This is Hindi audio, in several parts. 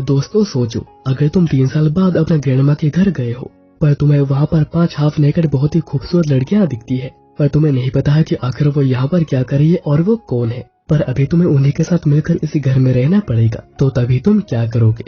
दोस्तों सोचो, अगर तुम 3 साल बाद अपने ग्रैंडमा के घर गए हो, पर तुम्हें वहाँ पर 5 हाफ नेकेड बहुत ही खूबसूरत लड़कियाँ दिखती है, पर तुम्हें नहीं पता है कि आखिर वो यहाँ पर क्या कर रही है और वो कौन है। पर अभी तुम्हें उन्हीं के साथ मिलकर इसी घर में रहना पड़ेगा, तो तभी तुम क्या करोगे।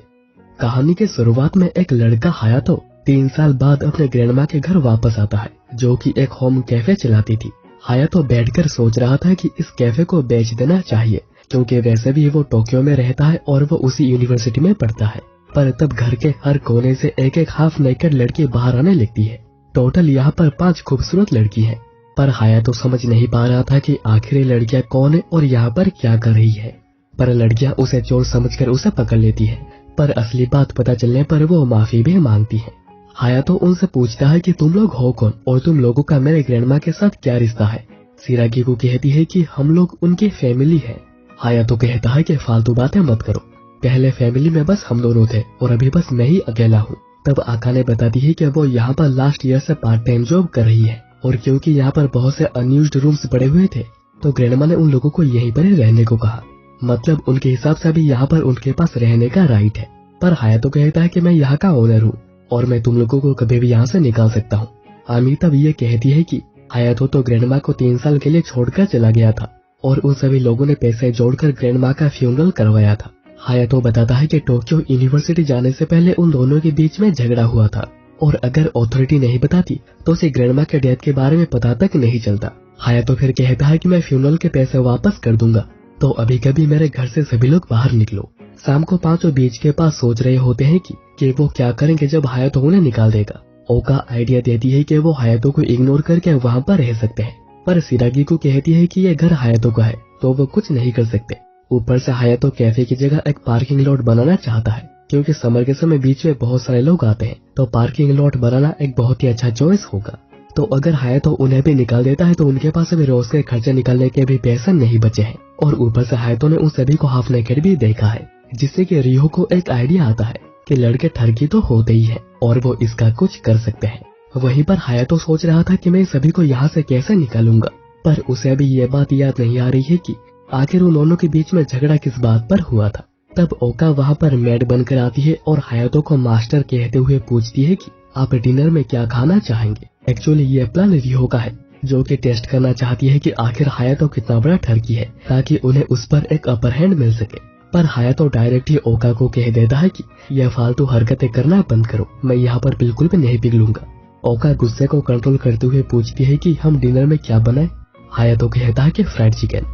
कहानी के शुरुआत में एक लड़का हायातो 3 साल बाद अपने ग्रैंडमा के घर वापस आता है, जो कि एक होम कैफे चलाती थी। हायातो बैठकर सोच रहा था कि इस कैफे को बेच देना चाहिए, क्योंकि वैसे भी वो टोक्यो में रहता है और वो उसी यूनिवर्सिटी में पढ़ता है। पर तब घर के हर कोने से एक एक हाफ नेकेड लड़की बाहर आने लगती है। टोटल यहाँ पर 5 खूबसूरत लड़की हैं, पर हायातो समझ नहीं पा रहा था कि आखिर ये लड़कियाँ कौन है और यहाँ पर क्या कर रही है। पर लड़कियाँ उसे चोर समझकर उसे पकड़ लेती है, पर असली बात पता चलने पर वो माफी भी मांगती है। हायातो उनसे पूछता है कि तुम लोग हो कौन और तुम लोगों का मेरे ग्रैंडमा के साथ क्या रिश्ता है। सिरागिको कहती है कि हम लोग उनकी फैमिली है। हायातो कहता है कि फालतू बातें मत करो, पहले फैमिली में बस हम दोनों थे और अभी बस मैं ही अकेला हूँ। तब आकाने बताती है कि वो यहाँ पर लास्ट ईयर से पार्ट टाइम जॉब कर रही है, और क्योंकि यहाँ पर बहुत से अनयूज्ड रूम्स पड़े हुए थे, तो ग्रैंडमा ने उन लोगों को यहीं पर रहने को कहा। मतलब उनके हिसाब से भी यहाँ पर उनके पास रहने का राइट है। पर हायातो कहता है कि मैं यहाँ का ओनर हूँ और मैं तुम लोगों को कभी भी यहाँ से निकाल सकता हूँ। आमी तब ये कहती है कि हायातो तो ग्रैंडमा को 3 साल के लिए छोड़कर चला गया था और उन सभी लोगों ने पैसे जोड़कर ग्रैंडमा का फ्यूनरल करवाया था। हायातो बताता है कि टोक्यो यूनिवर्सिटी जाने से पहले उन दोनों के बीच में झगड़ा हुआ था, और अगर अथॉरिटी नहीं बताती तो उसे ग्रैंडमा के डेथ के बारे में पता तक नहीं चलता। हायातो फिर कहता है कि मैं फ्यूनरल के पैसे वापस कर दूंगा, तो अभी कभी मेरे घर से सभी लोग बाहर निकलो। शाम को 5 बीच के पास सोच रहे होते हैं कि वो क्या करेंगे जब हायातो उन्हें निकाल देगा। ओका आइडिया देती है कि वो हायातो को इग्नोर करके वहाँ पर रह सकते हैं, पर सिरागिको कहती है कि ये घर हायातो का है तो वो कुछ नहीं कर सकते। ऊपर से हायातो कैफे की जगह एक पार्किंग लॉट बनाना चाहता है, क्योंकि समर के समय बीच में बहुत सारे लोग आते हैं, तो पार्किंग लॉट बनाना एक बहुत ही अच्छा चॉइस होगा। तो अगर हायातो उन्हें भी निकाल देता है तो उनके पास अभी रोज के खर्चे निकालने के भी पैसे नहीं बचे हैं, और ऊपर से हायातो ने उन सभी को हाफ नेकेड भी देखा है, जिससे कि रियो को एक आइडिया आता है कि लड़के ठरकी तो होते ही है और वो इसका कुछ कर सकते हैं। वहीं पर हायातो सोच रहा था कि मैं सभी को यहाँ से कैसे निकालूंगा, पर उसे अभी ये बात याद नहीं आ रही है कि आखिर उन दोनों के बीच में झगड़ा किस बात पर हुआ था। तब ओका वहाँ पर मेड बनकर आती है और हायातो को मास्टर कहते हुए पूछती है कि आप डिनर में क्या खाना चाहेंगे। एक्चुअली ये प्लान रियो का है, जो कि टेस्ट करना चाहती है कि आखिर हायातो कितना बड़ा ठरकी है, ताकि उन्हें उस पर एक अपर हैंड मिल सके। पर हायातो डायरेक्ट ही ओका को कह देता है कि यह फालतू हरकतें करना बंद करो, मैं यहाँ पर बिल्कुल भी नहीं पिघलूंगा। ओका गुस्से को कंट्रोल करते हुए पूछती है कि हम डिनर में क्या बनाएं। हायातो कहता है कि फ्राइड चिकन,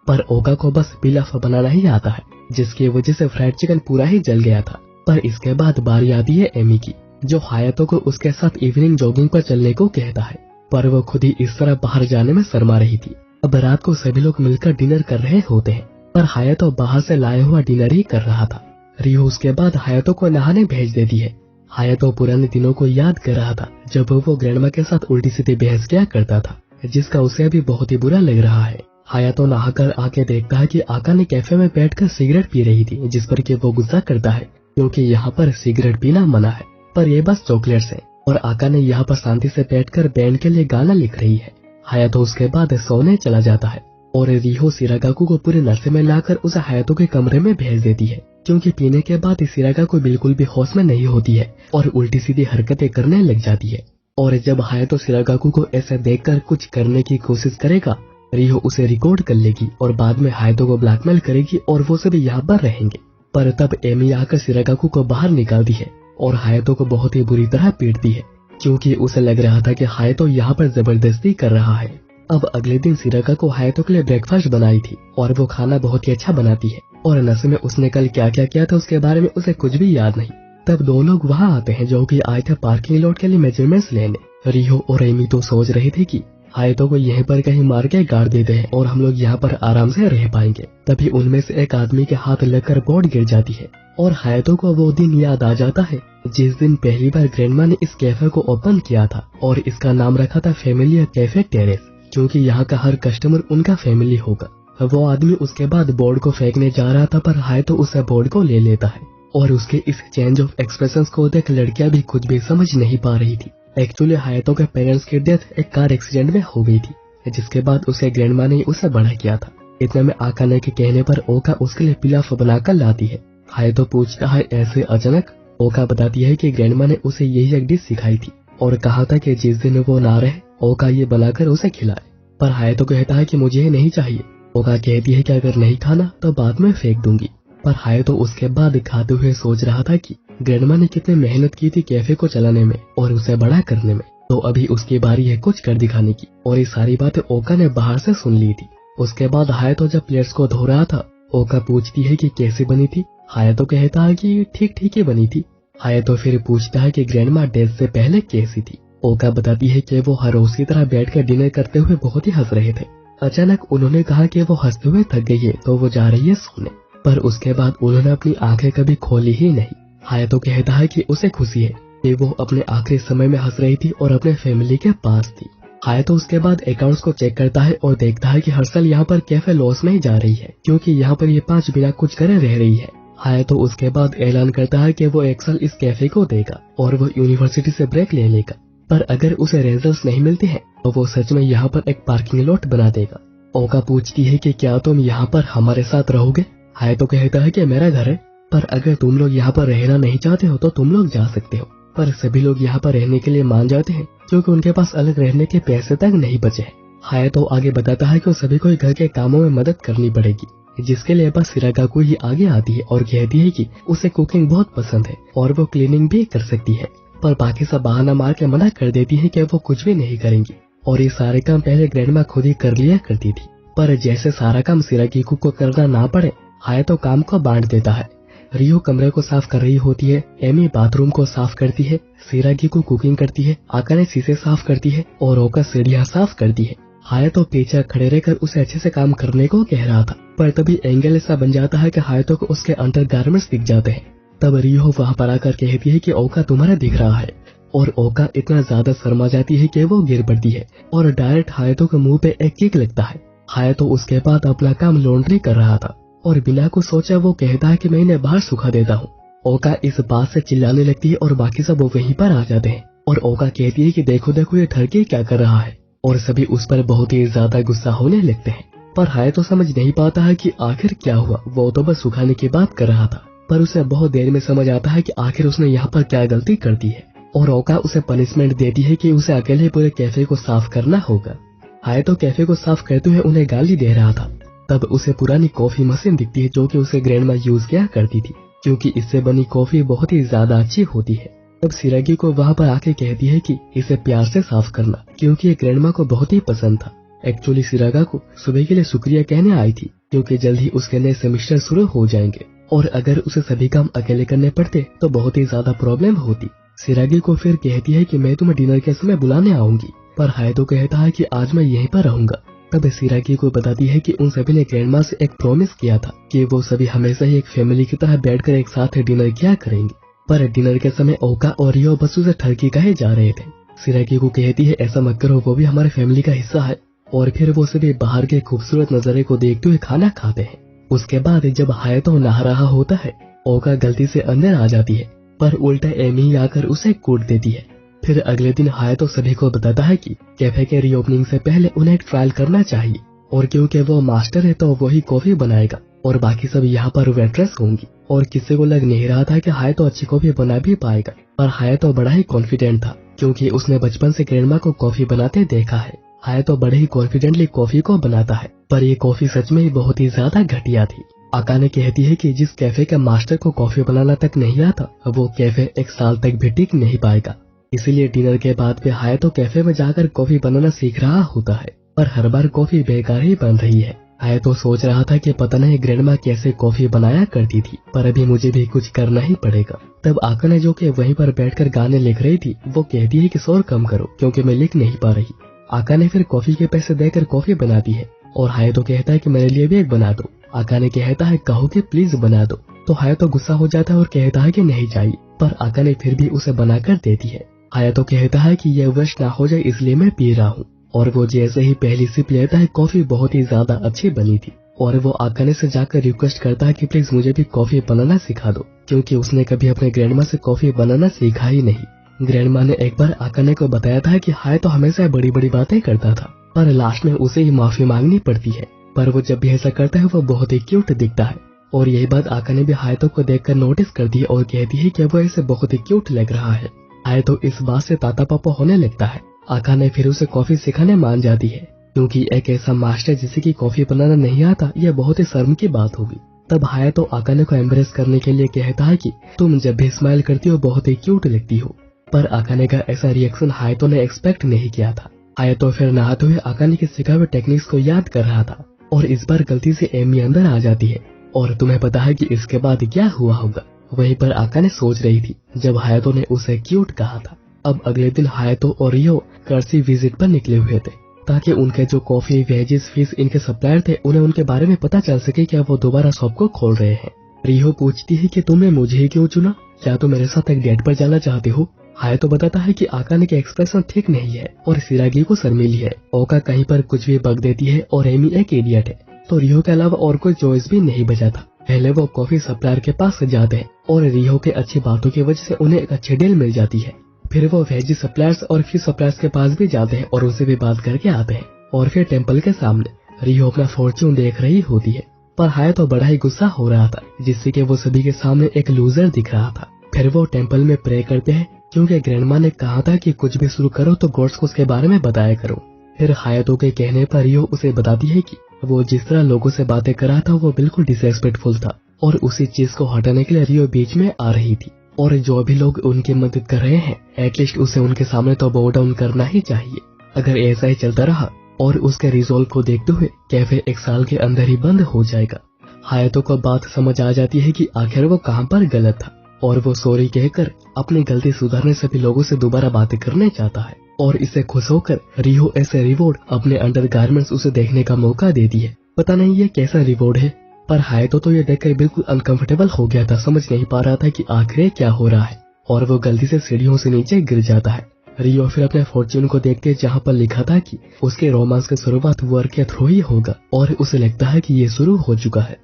पर ओका को बस पिलाफ बनाना ही आता है, जिसकी वजह से फ्राइड चिकन पूरा ही जल गया था। पर इसके बाद बारी आती है एमी की, जो हायातो को उसके साथ इवनिंग जॉगिंग पर चलने को कहता है, पर वो खुद ही इस तरह बाहर जाने में शर्मा रही थी। अब रात को सभी लोग मिलकर डिनर कर रहे होते हैं, पर हायातो बाहर से लाया हुआ डिनर ही कर रहा था। रियो उसके बाद हायातो को नहाने भेज देती है। हायातो पुराने दिनों को याद कर रहा था जब वो ग्रैंडमा के साथ उल्टी सीधी बहस किया करता था, जिसका उसे अभी बहुत ही बुरा लग रहा है। हायातो नहाकर आके देखता है कि आका ने कैफे में बैठकर सिगरेट पी रही थी, जिस पर कि वो गुस्सा करता है क्योंकि यहाँ पर सिगरेट पीना मना है, पर ये बस चॉकलेट्स है, और आका ने यहाँ पर शांति से बैठकर बैंड के लिए गाना लिख रही है। हायातो उसके बाद सोने चला जाता है और रियो सिरागाकू को पूरे नशे में लाकर उसे हायातो के कमरे में भेज देती है, क्योंकि पीने के बाद सिरागाकू बिल्कुल भी होश में नहीं होती है और उल्टी सीधी हरकतें करने लग जाती है। और जब हायातो सिरागाकू को ऐसे देखकर कुछ करने की कोशिश करेगा, रियो उसे रिकॉर्ड कर लेगी और बाद में हायातो को ब्लैकमेल करेगी और वो सभी यहाँ पर रहेंगे। पर तब एमी आकर सिरागाकू को बाहर निकालती है और हायातो को बहुत ही बुरी तरह पीटती है, क्योंकि उसे लग रहा था कि हायातो यहाँ पर जबरदस्ती कर रहा है। अब अगले दिन सिरागाकू हायातो के लिए ब्रेकफास्ट बनाई थी और वो खाना बहुत ही अच्छा बनाती है, और नशे में उसने कल क्या क्या किया था उसके बारे में उसे कुछ भी याद नहीं। तब 2 लोग वहाँ आते हैं जो कि आए थे पार्किंग लॉट के लिए मेजरमेंट्स लेने। रियो और एमी तो सोच रहे थे कि हायातो को यहीं पर कहीं मार के गाड़ देते हैं और हम लोग यहाँ पर आराम से रह पाएंगे। तभी उनमें से एक आदमी के हाथ लगकर बोर्ड गिर जाती है और हायातो को वो दिन याद आ जाता है जिस दिन पहली बार ग्रैंडमा ने इस कैफे को ओपन किया था, और इसका नाम रखा था फैमिली कैफे टेरेस, क्योंकि यहाँ का हर कस्टमर उनका फैमिली होगा। वो आदमी उसके बाद बोर्ड को फेंकने जा रहा था, पर हायातो उस बोर्ड को ले लेता है, और उसके इस चेंज ऑफ एक्सप्रेशंस को देख लड़कियां भी कुछ भी समझ नहीं पा रही थी। एक्चुअली हायातो के पेरेंट्स की डेथ एक कार एक्सीडेंट में हो गई थी, जिसके बाद उसके ग्रैंडमा ने उसे बड़ा किया था। इतने में आकाने के कहने पर ओका उसके लिए पिलाफ बनाकर लाती है, हाय तो पूछता है ऐसे अचानक। ओका बताती है कि ग्रैंडमा ने उसे यही एक डिश सिखाई थी और कहा था कि जिस दिन वो ना रहे ओका ये बनाकर उसे खिलाए। पर हाय तो कहता है कि मुझे ये नहीं चाहिए। ओका कहती है कि अगर नहीं खाना तो बाद में फेंक दूंगी। पर हाय तो उसके बाद खाते हुए सोच रहा था कि ग्रैंडमा ने कितनी मेहनत की थी कैफे को चलाने में और उसे बड़ा करने में, तो अभी उसकी बारी है कुछ कर दिखाने की। और ये सारी बातें ओका ने बाहर से सुन ली थी। उसके बाद हाय तो जब प्लेट्स को धो रहा था, ओका पूछती है कि कैसी बनी थी। हाय तो कहता है कि ठीक ठीक ही बनी थी। हाय तो फिर पूछता है कि ग्रैंडमा डेथ से पहले कैसी थी। ओका बताती है कि वो हर रोज की तरह बैठकर डिनर करते हुए बहुत ही हंस रहे थे। अचानक उन्होंने कहा कि वो हंसते हुए थक गई है तो वो जा रही है सोने। पर उसके बाद उन्होंने अपनी आंखें कभी खोली ही नहीं। हाय तो कहता है कि उसे खुशी है कि वो अपने आखिरी समय में हंस रही थी और अपने फैमिली के पास थी। हाय तो उसके बाद अकाउंट्स को चेक करता है और देखता है कि हर साल यहाँ पर कैफे लॉस में ही जा रही है क्योंकि यहाँ पर ये 5 बिना कुछ करे रह रही है। हाय तो उसके बाद ऐलान करता है कि वो एक साल इस कैफे को देगा और वो यूनिवर्सिटी से ब्रेक ले लेगा। पर अगर उसे रिजल्ट्स नहीं मिलते हैं तो वो सच में यहाँ पर एक पार्किंग लॉट बना देगा। ओका पूछती है कि क्या तुम यहाँ पर हमारे साथ रहोगे। हाय तो कहता है कि मेरा घर है, पर अगर तुम लोग यहाँ पर रहना नहीं चाहते हो तो तुम लोग जा सकते हो। पर सभी लोग यहाँ पर रहने के लिए मान जाते हैं क्योंकि उनके पास अलग रहने के पैसे तक नहीं बचे हैं। हाय तो आगे बताता है कि सभी को घर के कामों में मदद करनी पड़ेगी, जिसके लिए बस सिरागाकू ही आगे आती है और कहती है कि उसे कुकिंग बहुत पसंद है और वो क्लीनिंग भी कर सकती है। पर बाकी सब बहाना मार के मना कर देती है कि वो कुछ भी नहीं करेंगी और ये सारे काम पहले ग्रैंडमा खुद ही कर लिया करती थी। पर जैसे सारा काम सिरागिकू को करना ना पड़े, हाय तो काम को बांट देता है। रियो कमरे को साफ कर रही होती है, एमी बाथरूम को साफ करती है, सिरागिकू कुकिंग करती है, आकाने शीशे साफ करती है और ओका सीढ़ियां साफ करती है। हाय तो पीछे खड़े रहकर उसे अच्छे से काम करने को कह रहा था, पर तभी एंगल ऐसा बन जाता है कि हायतो को उसके अंडरगारमेंट्स दिख जाते हैं। तब रियो वहाँ पर आकर कहती है कि ओका तुम्हारा दिख रहा है और ओका इतना ज्यादा शर्मा जाती है कि वो गिर पड़ती है और डायरेक्ट हायतो के मुंह पे एक किक लगता है। हायतो उसके बाद अपना काम लॉन्ड्री कर रहा था और बिना कुछ सोचा वो कहता है कि मैं इन्हें बाहर सुखा देता हूँ। ओका इस बात से चिल्लाने लगती है और बाकी सब वो वहीं पर आ जाते हैं और ओका कहती है कि देखो देखो ये ठरकी क्या कर रहा है और सभी उस पर बहुत ही ज्यादा गुस्सा होने लगते हैं। पर हाय तो समझ नहीं पाता है कि आखिर क्या हुआ। वो तो बस सुखाने की बात कर रहा था, पर उसे बहुत देर में समझ आता है कि आखिर उसने यहाँ पर क्या गलती कर दी है और ओका उसे पनिशमेंट देती है कि उसे अकेले पूरे कैफे को साफ करना होगा। हाय तो कैफे को साफ करते हुए उन्हें गाली दे रहा था। तब उसे पुरानी कॉफी मशीन दिखती है जो कि उसे ग्रैंडमा यूज किया करती थी, क्योंकि इससे बनी कॉफी बहुत ही ज्यादा अच्छी होती है। तब सिरागी को वहाँ पर आके कहती है कि इसे प्यार से साफ करना, क्योंकि ये ग्रैंडमा को बहुत ही पसंद था। एक्चुअली सिरागा को सुबह के लिए शुक्रिया कहने आई थी क्योंकि जल्द ही उसके नए सेमेस्टर शुरू हो जाएंगे और अगर उसे सभी काम अकेले करने पड़ते तो बहुत ही ज्यादा प्रॉब्लम होती। सिरागी को फिर कहती है कि मैं तुम्हें डिनर के समय बुलाने आऊंगी, पर हायतो कहता है कि आज मैं यहीं पर रहूंगा। तब सिरागी को बताती है कि उन सभी ने ग्रैंडमा से एक प्रॉमिस किया था कि वो सभी हमेशा ही एक फैमिली की तरह बैठकर एक साथ डिनर किया करेंगे। पर डिनर के समय ओका और रियो बस उसे ठरकी कहे जा रहे थे। सिरागी को कहती है ऐसा मत करो, वो भी हमारे फैमिली का हिस्सा है। और फिर वो सभी बाहर के खूबसूरत नजारे को देखते हुए खाना खाते हैं। उसके बाद जब हायतो नहा रहा होता है, ओका गलती से अंदर आ जाती है, पर उल्टा एमी आकर उसे कूट देती है। फिर अगले दिन हायतो सभी को बताता है कि कैफे के रीओपनिंग से पहले उन्हें एक ट्रायल करना चाहिए और क्योंकि वो मास्टर है तो वही कॉफी बनाएगा और बाकी सब यहाँ पर वेट्रेस होंगी। और किसी को लग नहीं रहा था कि हायतो अच्छी कॉफी बना भी पाएगा, पर हायतो बड़ा ही कॉन्फिडेंट था क्योंकि उसने बचपन से ग्रैंडमा को कॉफी बनाते देखा है। हायतो बड़े ही कॉन्फिडेंटली कॉफी को बनाता है, पर ये कॉफी सच में ही बहुत ही ज्यादा घटिया थी। आकाने कहती है कि जिस कैफे के मास्टर को कॉफी बनाना तक नहीं आता वो कैफे एक साल तक भी टिक नहीं पाएगा। इसीलिए डिनर के बाद भी हायतो कैफे में जाकर कॉफी बनाना सीख रहा होता है, पर हर बार कॉफी बेकार ही बन रही है। हायतो सोच रहा था कि पता नहीं ग्रैंडमा कैसे कॉफी बनाया करती थी, पर अभी मुझे भी कुछ करना ही पड़ेगा। तब आकाने जो कि वहीं पर बैठकर गाने लिख रही थी वो कहती है कि शोर कम करो क्योंकि मैं लिख नहीं पा रही। आकाने फिर कॉफी के पैसे देकर कॉफी बनाती है और हायतो कहता है कि मेरे लिए भी एक बना दो। आकाने कहता है कहो कि प्लीज बना दो, तो हायतो गुस्सा हो जाता है और कहता है कि नहीं चाहिए, पर आकाने फिर भी उसे बनाकर देती है। हायतो कहता है कि यह वेस्ट ना हो जाए इसलिए मैं पी रहा हूँ, और वो जैसे ही पहली सिप लेता है कॉफी बहुत ही ज्यादा अच्छी बनी थी और वो आकाने से जाकर रिक्वेस्ट करता है कि प्लीज मुझे भी कॉफी बनाना सिखा दो, क्योंकि उसने कभी अपने ग्रैंडमा से कॉफी बनाना सीखा ही नहीं। ग्रैंडमा ने एक बार आकाने को बताया था कि हायतो हमेशा बड़ी बड़ी बातें करता था, पर लास्ट में उसे ही माफी मांगनी पड़ती है, पर वो जब भी ऐसा करता है वो बहुत ही क्यूट दिखता है। और यही बात आकाने भी हायतो को देखकर नोटिस करती है और कहती है कि वो इसे बहुत ही क्यूट लग रहा है। हायतो इस बात से तातापापा होने लगता है। आकाने फिर उसे कॉफी सिखाने मान जाती है, क्योंकि एक ऐसा मास्टर जिसे की कॉफी बनाना नहीं आता यह बहुत ही शर्म की बात होगी। तब हायतो आकाने को एम्ब्रेस करने के लिए कहता है कि तुम जब भी स्माइल करती हो बहुत ही क्यूट लगती हो। पर आकाने का ऐसा रिएक्शन हायतो ने एक्सपेक्ट नहीं किया था। हायतो फिर नहाते हुए आकाने के सिखाए हुए टेक्निक्स को याद कर रहा था और इस बार गलती से एमी अंदर आ जाती है। और तुम्हें पता है कि इसके बाद क्या हुआ होगा? वहीं पर आकाने सोच रही थी जब हायतो ने उसे क्यूट कहा था। अब अगले दिन हायतो और रियो कर्सी विजिट पर निकले हुए थे ताकि उनके जो कॉफी, वेजिस, फिश इनके सप्लायर थे उन्हें उनके बारे में पता चल सके कि वो दोबारा शॉप को खोल रहे हैं। रियो पूछती है कि तुमने मुझे ही क्यों चुना, क्या तुम मेरे साथ एक डेट पर जाना चाहते हो? हायतो बताता है कि आकाने के एक्सप्रेशन ठीक नहीं है और सिरागी को शर्मिली है। ओका कहीं पर कुछ भी बक देती है और एमी एक इडियट है, तो रियो के अलावा और कोई चॉइस भी नहीं बचा था। पहले वो कॉफी सप्लायर के पास जाते हैं और रियो के अच्छी बातों की वजह से उन्हें एक अच्छी डील मिल जाती है। फिर वो वेजी सप्लायर्स और फिश सप्लायर्स के पास भी जाते हैं और उनसे भी बात करके आते हैं। और फिर टेम्पल के सामने रियो अपना फॉर्च्यून देख रही होती है, पर हायतो बड़ा ही गुस्सा हो रहा था जिससे कि वो सभी के सामने एक लूजर दिख रहा था। फिर वो टेम्पल में प्रे करते हैं क्योंकि ग्रैंडमा ने कहा था कि कुछ भी शुरू करो तो गॉड्स को उसके बारे में बताया करो। फिर हायतो के कहने पर रियो उसे बताती है कि वो जिस तरह लोगों से बातें कर रहा था वो बिल्कुल डिसरेस्पेक्टफुल था और उसी चीज को हटाने के लिए रियो बीच में आ रही थी। और जो भी लोग उनकी मदद कर रहे हैं एटलीस्ट उसे उनके सामने तो बो डाउन करना ही चाहिए। अगर ऐसा ही चलता रहा और उसके रिजोल्व को देखते हुए कैफे 1 साल के अंदर ही बंद हो जाएगा। हायतो को बात समझ आ जाती है कि आखिर वो कहाँ पर गलत था और वो सॉरी कहकर अपनी गलती सुधारने सभी लोगों से दोबारा बातें करने चाहता है। और इससे खुश होकर रियो ऐसे रिवॉर्ड अपने अंडरगारमेंट्स उसे देखने का मौका देती है। पता नहीं ये कैसा रिवॉर्ड है, पर हायतो तो ये देखकर बिल्कुल अनकंफर्टेबल हो गया था, समझ नहीं पा रहा था कि आखिर क्या हो रहा है। और वो गलती से सीढ़ियों से नीचे गिर जाता है। रियो फिर अपने फॉर्च्यून को देखते जहाँ पर लिखा था कि उसके रोमांस की शुरुआत वर्क के थ्रू ही होगा और उसे लगता है कि ये शुरू हो चुका है।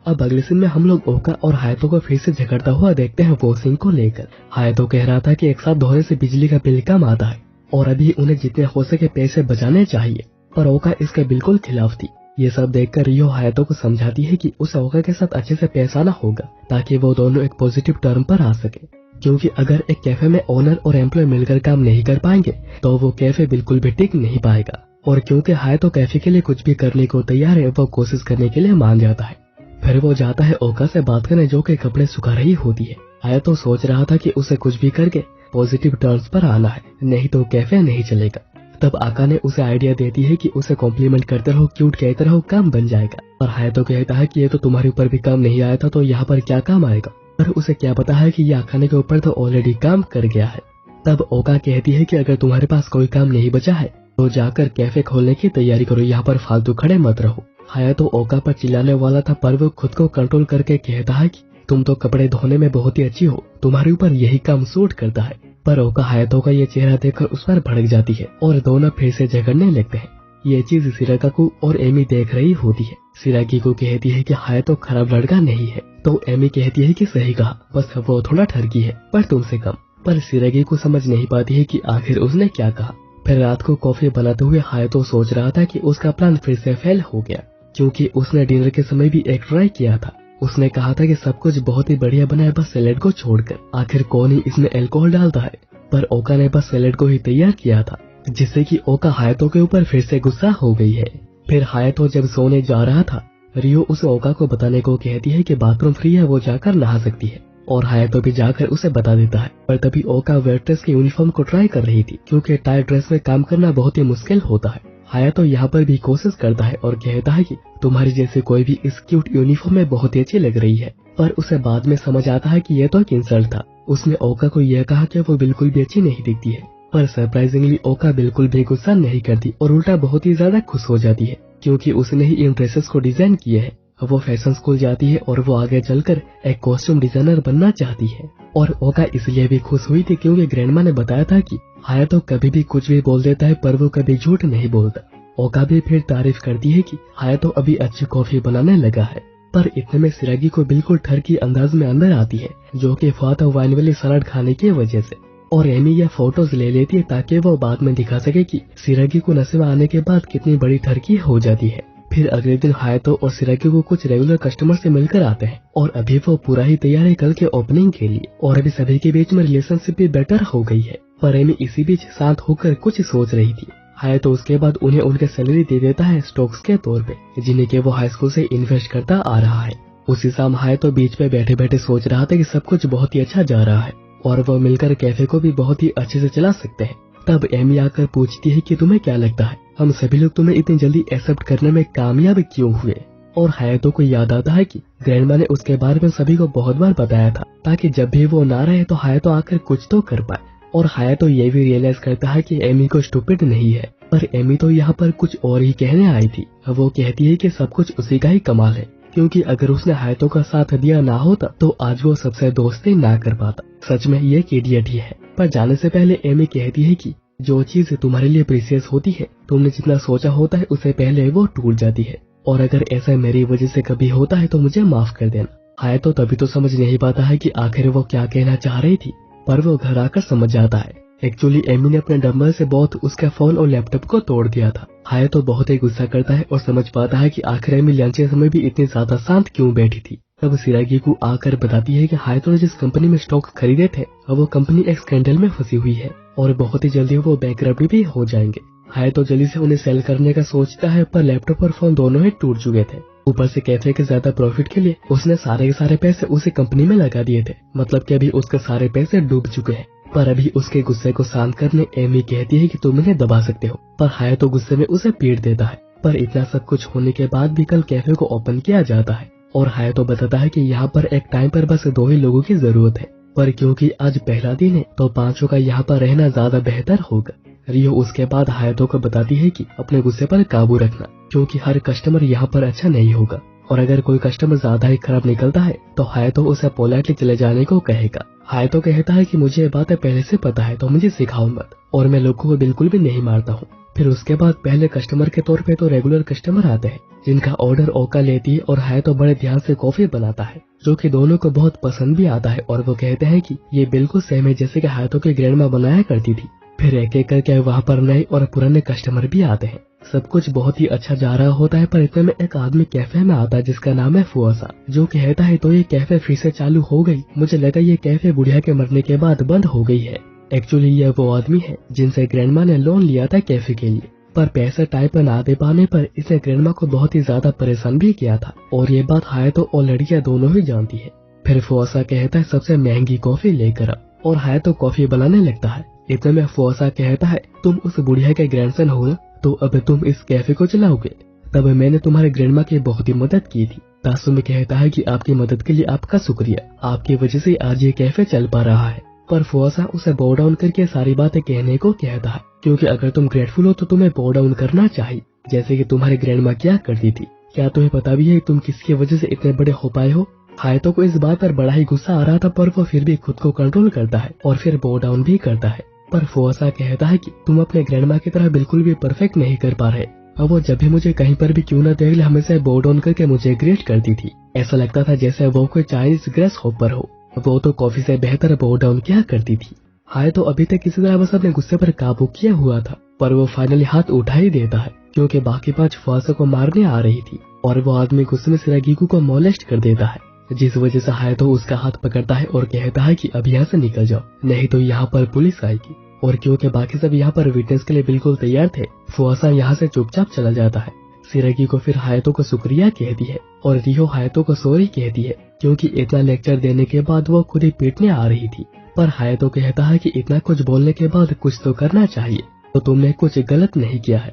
अब अगले सीन में हम लोग ओका और हायतो को फिर से झगड़ता हुआ देखते हैं वॉशिंग को लेकर। हायतो कह रहा था कि एक साथ धोने से बिजली का बिल कम आता है और अभी उन्हें जितने हो सके पैसे बचाने चाहिए, पर ओका इसके बिल्कुल खिलाफ थी। ये सब देखकर रियो हायतो को समझाती है कि उसे ओका के साथ अच्छे से पेश आना होगा ताकि वो दोनों एक पॉजिटिव टर्म पर आ सके, क्योंकि अगर एक कैफे में ओनर और एम्प्लॉय मिलकर काम नहीं कर पाएंगे तो वो कैफे बिल्कुल भी टिक नहीं पाएगा। और क्योंकि हायतो कैफे के लिए कुछ भी करने को तैयार है, वो कोशिश करने के लिए मान जाता है। फिर वो जाता है ओका से बात करने जो कि कपड़े सुखा रही होती है। हायतो सोच रहा था कि उसे कुछ भी करके पॉजिटिव टर्म्स पर आना है, नहीं तो कैफे नहीं चलेगा। तब आका ने उसे आइडिया देती है कि उसे कॉम्प्लीमेंट करते रहो, क्यूट कहते रहो, काम बन जाएगा। और हायतो कहता है कि ये तो तुम्हारे ऊपर भी काम नहीं आया था तो यहाँ पर क्या काम आएगा। पर उसे क्या पता है कि ये आकाने के ऊपर तो ऑलरेडी काम कर गया है। तब ओका कहती है कि अगर तुम्हारे पास कोई काम नहीं बचा है तो जाकर कैफे खोलने की तैयारी करो, यहाँ पर फालतू खड़े मत रहो। हायतो ओका पर चिल्लाने वाला था, पर वो खुद को कंट्रोल करके कहता है कि तुम तो कपड़े धोने में बहुत ही अच्छी हो, तुम्हारे ऊपर यही काम सूट करता है। पर ओका हायतो का ये चेहरा देखकर उस पर भड़क जाती है और दोनों फिर से झगड़ने लगते हैं। ये चीज सिराकाकू और एमी देख रही होती है। सिराकी को कहती है कि हायतो खराब लड़का नहीं है, तो एमी कहती है कि सही कहा, बस वो थोड़ा ठरकी है पर तुमसे कम। पर सिरागी को समझ नहीं पाती है कि आखिर उसने क्या कहा। फिर रात को कॉफी बनाते हुए हायतो सोच रहा था कि उसका प्लान फिर से फेल हो गया, क्योंकि उसने डिनर के समय भी एक ट्राई किया था। उसने कहा था कि सब कुछ बहुत ही बढ़िया बना है बस सैलेड को छोड़कर, आखिर कौन ही इसमें अल्कोहल डालता है। पर ओका ने बस सैलेड को ही तैयार किया था, जिससे कि ओका हायतो के ऊपर फिर से गुस्सा हो गई है। फिर हायतो जब सोने जा रहा था, रियो उसे ओका को बताने को कहती है कि बाथरूम फ्री है, वो जाकर नहा सकती है। और हायतो भी जाकर उसे बता देता है। पर तभी ओका वेट्रेस की यूनिफॉर्म को ट्राई कर रही थी, क्योंकि टाइट ड्रेस में काम करना बहुत ही मुश्किल होता है। हायतो यहाँ पर भी कोशिश करता है और कहता है कि तुम्हारी जैसे कोई भी इस क्यूट यूनिफॉर्म में बहुत ही अच्छी लग रही है। पर उसे बाद में समझ आता है कि यह तो एक इंसल्ट था। उसने ओका को यह कहा कि वो बिल्कुल भी अच्छी नहीं दिखती है। पर सरप्राइजिंगली ओका बिल्कुल भी गुस्सा नहीं करती और उल्टा बहुत ही ज्यादा खुश हो जाती है, क्योंकि उसने ही इन ड्रेसेस को डिजाइन किए है। वो फैशन स्कूल जाती है और वो आगे चलकर एक कॉस्ट्यूम डिजाइनर बनना चाहती है। और ओका इसलिए भी खुश हुई थी क्योंकि ग्रैंडमा ने बताया था कि हायतो कभी भी कुछ भी बोल देता है, पर वो कभी झूठ नहीं बोलता। ओका भी फिर तारीफ करती है कि हायतो अभी अच्छी कॉफी बनाने लगा है। पर इतने में सिरागी को बिल्कुल ठरकी अंदाज में अंदर आती है, जो कि फाता वाइन वाली सलाद खाने की वजह से। और एमी यह फोटोज ले लेती है ताकि वो बाद में दिखा सके कि सिरागी को नशे में आने के बाद कितनी बड़ी ठरकी हो जाती है। फिर अगले दिन हायातो और सिरागी को कुछ रेगुलर कस्टमर से मिलकर आते हैं और अभी वो पूरा ही तैयार है कल के ओपनिंग के लिए और अभी सभी के बीच में रिलेशनशिप भी बेटर हो गई है। पर एमी इसी बीच शांत होकर कुछ सोच रही थी। हायातो उसके बाद उन्हें उनके सैलरी दे देता है स्टॉक्स के तौर पे, जिन्हें के वो हाई स्कूल से इन्वेस्ट करता आ रहा है। उसी शाम हायातो बीच पे बैठे बैठे सोच रहा था कि सब कुछ बहुत ही अच्छा जा रहा है और वो मिलकर कैफे को भी बहुत ही अच्छे से चला सकते हैं। तब एमी आकर पूछती है कि तुम्हें क्या लगता है हम सभी लोग तुम्हें इतनी जल्दी एक्सेप्ट करने में कामयाब क्यों हुए। और हायातो को याद आता है कि ग्रैंडमा ने उसके बारे में सभी को बहुत बार बताया था ताकि जब भी वो ना रहे तो हायातो आकर कुछ तो कर पाए। और हायातो ये भी रियलाइज करता है कि एमी को स्टूपिड नहीं है, पर एमी तो यहाँ पर कुछ और ही कहने आई थी। वो कहती है कि सब कुछ उसी का ही कमाल है, क्योंकि अगर उसने हायातो का साथ दिया ना होता तो आज वो सबसे दोस्ती ना कर पाता। सच में ये इडियट ही है। पर जाने से पहले एमी कहती है कि जो चीज तुम्हारे लिए प्रीसियस होती है तुमने जितना सोचा होता है उससे पहले वो टूट जाती है, और अगर ऐसा मेरी वजह से कभी होता है तो मुझे माफ कर देना। हायातो तभी तो समझ नहीं पाता है कि आखिर वो क्या कहना चाह रही थी, पर वो घर आकर समझ जाता है। एक्चुअली एमी ने अपने डंबल से बहुत उसका फोन और लैपटॉप को तोड़ दिया था। हायातो बहुत ही गुस्सा करता है और समझ पाता है कि आखिर एमी लंच के समय भी इतनी ज्यादा शांत क्यों बैठी थी। तब सिरागी को आकर बताती है कि हायातो ने जिस कंपनी में स्टॉक खरीदे थे वो कंपनी एक स्कैंडल में फंसी हुई है और बहुत ही जल्दी वो बैंकरप्ट भी हो जाएंगे। हायातो जल्दी से उन्हें सेल करने का सोचता है, पर लैपटॉप और फोन दोनों ही टूट चुके थे। ऊपर से कैफे के ज्यादा प्रॉफिट के लिए उसने सारे के सारे पैसे उसी कंपनी में लगा दिए थे, मतलब कि अभी उसके सारे पैसे डूब चुके हैं। पर अभी उसके गुस्से को शांत करने एमी कहती है कि तुम इन्हें दबा सकते हो, पर हायातो गुस्से में उसे पीट देता है। पर इतना सब कुछ होने के बाद भी कल कैफे को ओपन किया जाता है और हायातो बताता है कि यहाँ पर एक टाइम पर बस 2 ही लोगों की जरूरत है, पर क्योंकि आज पहला दिन है तो 5 का यहाँ पर रहना ज्यादा बेहतर होगा। रियो उसके बाद हायातो को बताती है कि अपने गुस्से पर काबू रखना, क्योंकि हर कस्टमर यहाँ पर अच्छा नहीं होगा और अगर कोई कस्टमर ज्यादा ही खराब निकलता है तो हायातो उसे पोलाइटली चले जाने को कहेगा। हायातो कहता है कि मुझे ये बातें पहले से पता है तो मुझे सिखाओ मत, और मैं लोगों को बिल्कुल भी नहीं मारता हूँ। फिर उसके बाद पहले कस्टमर के तौर पे तो रेगुलर कस्टमर आते हैं जिनका ऑर्डर ओका लेती है और हायातो बड़े ध्यान से कॉफी बनाता है, जो कि दोनों को बहुत पसंद भी आता है और वो कहते हैं कि ये बिल्कुल सेम है जैसे कि हायातो की ग्रैंडमा बनाया करती थी। फिर एक एक करके वहाँ पर नए और पुराने कस्टमर भी आते हैं। सब कुछ बहुत ही अच्छा जा रहा होता है, पर इतने में एक आदमी कैफे में आता है जिसका नाम है फुआसा, जो कहता है तो ये कैफे फिर से चालू हो गई, मुझे लगा ये कैफे बुढ़िया के मरने के बाद बंद हो गई है। एक्चुअली ये वो आदमी है जिनसे ग्रैंडमा ने लोन लिया था कैफे के लिए, पर पैसा टाइम पर ना दे पाने पर इसने ग्रैंडमा को बहुत ही ज्यादा परेशान भी किया था और ये बात हायातो और लड़कियां दोनों ही जानती है। फिर फुआसा कहता है सबसे महंगी कॉफी लेकर आ, और हायातो कॉफी बनाने लगता है। इतने में फुआसा कहता है तुम उस बुढ़िया के ग्रैंडसन हो ना, तो अब तुम इस कैफे को चलाओगे। तब मैंने तुम्हारे ग्रैंडमा की बहुत ही मदद की थी। तासुमी कहता है कि आपकी मदद के लिए आपका शुक्रिया, आपकी वजह से आज ये कैफे चल पा रहा है। पर फुआसा उसे बो डाउन करके सारी बातें कहने को कहता है, क्योंकि अगर तुम ग्रेटफुल हो तो तुम्हें बो डाउन करना चाहिए, जैसे कि तुम्हारी ग्रैंडमा क्या करती थी। क्या तुम्हें पता भी है तुम किसकी वजह से इतने बड़े हो पाए हो। हायातो को इस बात पर बड़ा ही गुस्सा आ रहा था, पर वो फिर भी खुद को कंट्रोल करता है और फिर बो डाउन भी करता है। पर फुआसा कहता है कि तुम अपने ग्रैंडमा की तरह बिल्कुल भी परफेक्ट नहीं कर पा रहे। अब वो जब भी मुझे कहीं पर भी क्यों न देख ले हमेशा बो डाउन करके मुझे ग्रेट करती थी। ऐसा लगता था जैसे वो कोई चाइनीज ग्रेस हॉपर हो। वो तो कॉफी से बेहतर बो डाउन क्या करती थी। हायातो अभी तक किसी तरह बस अपने गुस्से पर काबू किया हुआ था, पर वो फाइनली हाथ उठा ही देता है, क्योंकि बाकी 5 फुआसा को मारने आ रही थी और वो आदमी गुस्से में सिरागीकू को मोलेस्ट कर देता है, जिस वजह से हायातो उसका हाथ पकड़ता है और कहता है कि अब यहाँ से निकल जाओ, नहीं तो यहाँ पर पुलिस आएगी। और क्योंकि बाकी सब यहाँ पर विटनेस के लिए बिल्कुल तैयार थे, फुआसा यहाँ से चुपचाप चला जाता है। सिरागी को फिर हायातो को शुक्रिया कहती है और रियो हायातो को सॉरी कहती है, क्योंकि इतना लेक्चर देने के बाद वो खुद ही पीटने आ रही थी। पर हायातो कहता है कि इतना कुछ बोलने के बाद कुछ तो करना चाहिए, तो तुमने कुछ गलत नहीं किया है।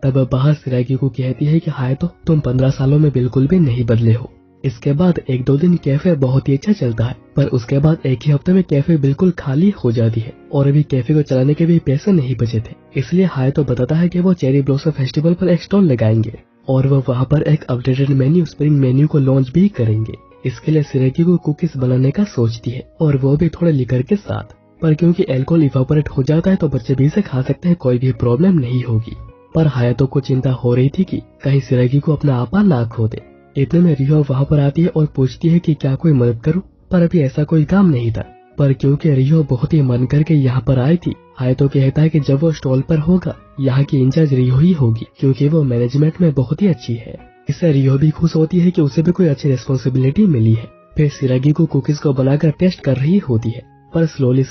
तब बाहर सिरागी को कहती है कि हायातो तुम 15 सालों में बिल्कुल भी नहीं बदले हो। इसके बाद 1-2 दिन कैफे बहुत ही अच्छा चलता है, पर उसके बाद एक ही हफ्ते में कैफे बिल्कुल खाली हो जाती है और अभी कैफे को चलाने के भी पैसे नहीं बचे थे। इसलिए हायातो बताता है कि वो चेरी ब्लॉसम फेस्टिवल पर एक स्टॉल लगाएंगे और वो वहाँ पर एक अपडेटेड मेन्यू स्प्रिंग मेन्यू को लॉन्च भी करेंगे। इसके लिए सिरागी को कुकीज बनाने का सोचती है और वो भी थोड़े लिकर के साथ, पर क्योंकि अल्कोहल इवापोरेट हो जाता है तो बच्चे भी इसे खा सकते हैं, कोई भी प्रॉब्लम नहीं होगी। पर हायातो को चिंता हो रही थी कि कहीं सिरागी को अपना आपा ना खो दे। इतने में रियो वहाँ पर आती है और पूछती है कि क्या कोई मदद करूं, पर अभी ऐसा कोई काम नहीं था। पर क्योंकि रियो बहुत ही मन करके यहाँ पर आई थी, हायतो कहता है कि जब वो स्टॉल पर होगा यहाँ की इंचार्ज रियो ही होगी, क्योंकि वो मैनेजमेंट में बहुत ही अच्छी है। इससे रियो भी खुश होती है कि उसे भी कोई अच्छी रिस्पॉन्सिबिलिटी मिली है। फिर शिरागिकु कुकीज को बनाकर टेस्ट कर रही होती है, पर स्लोली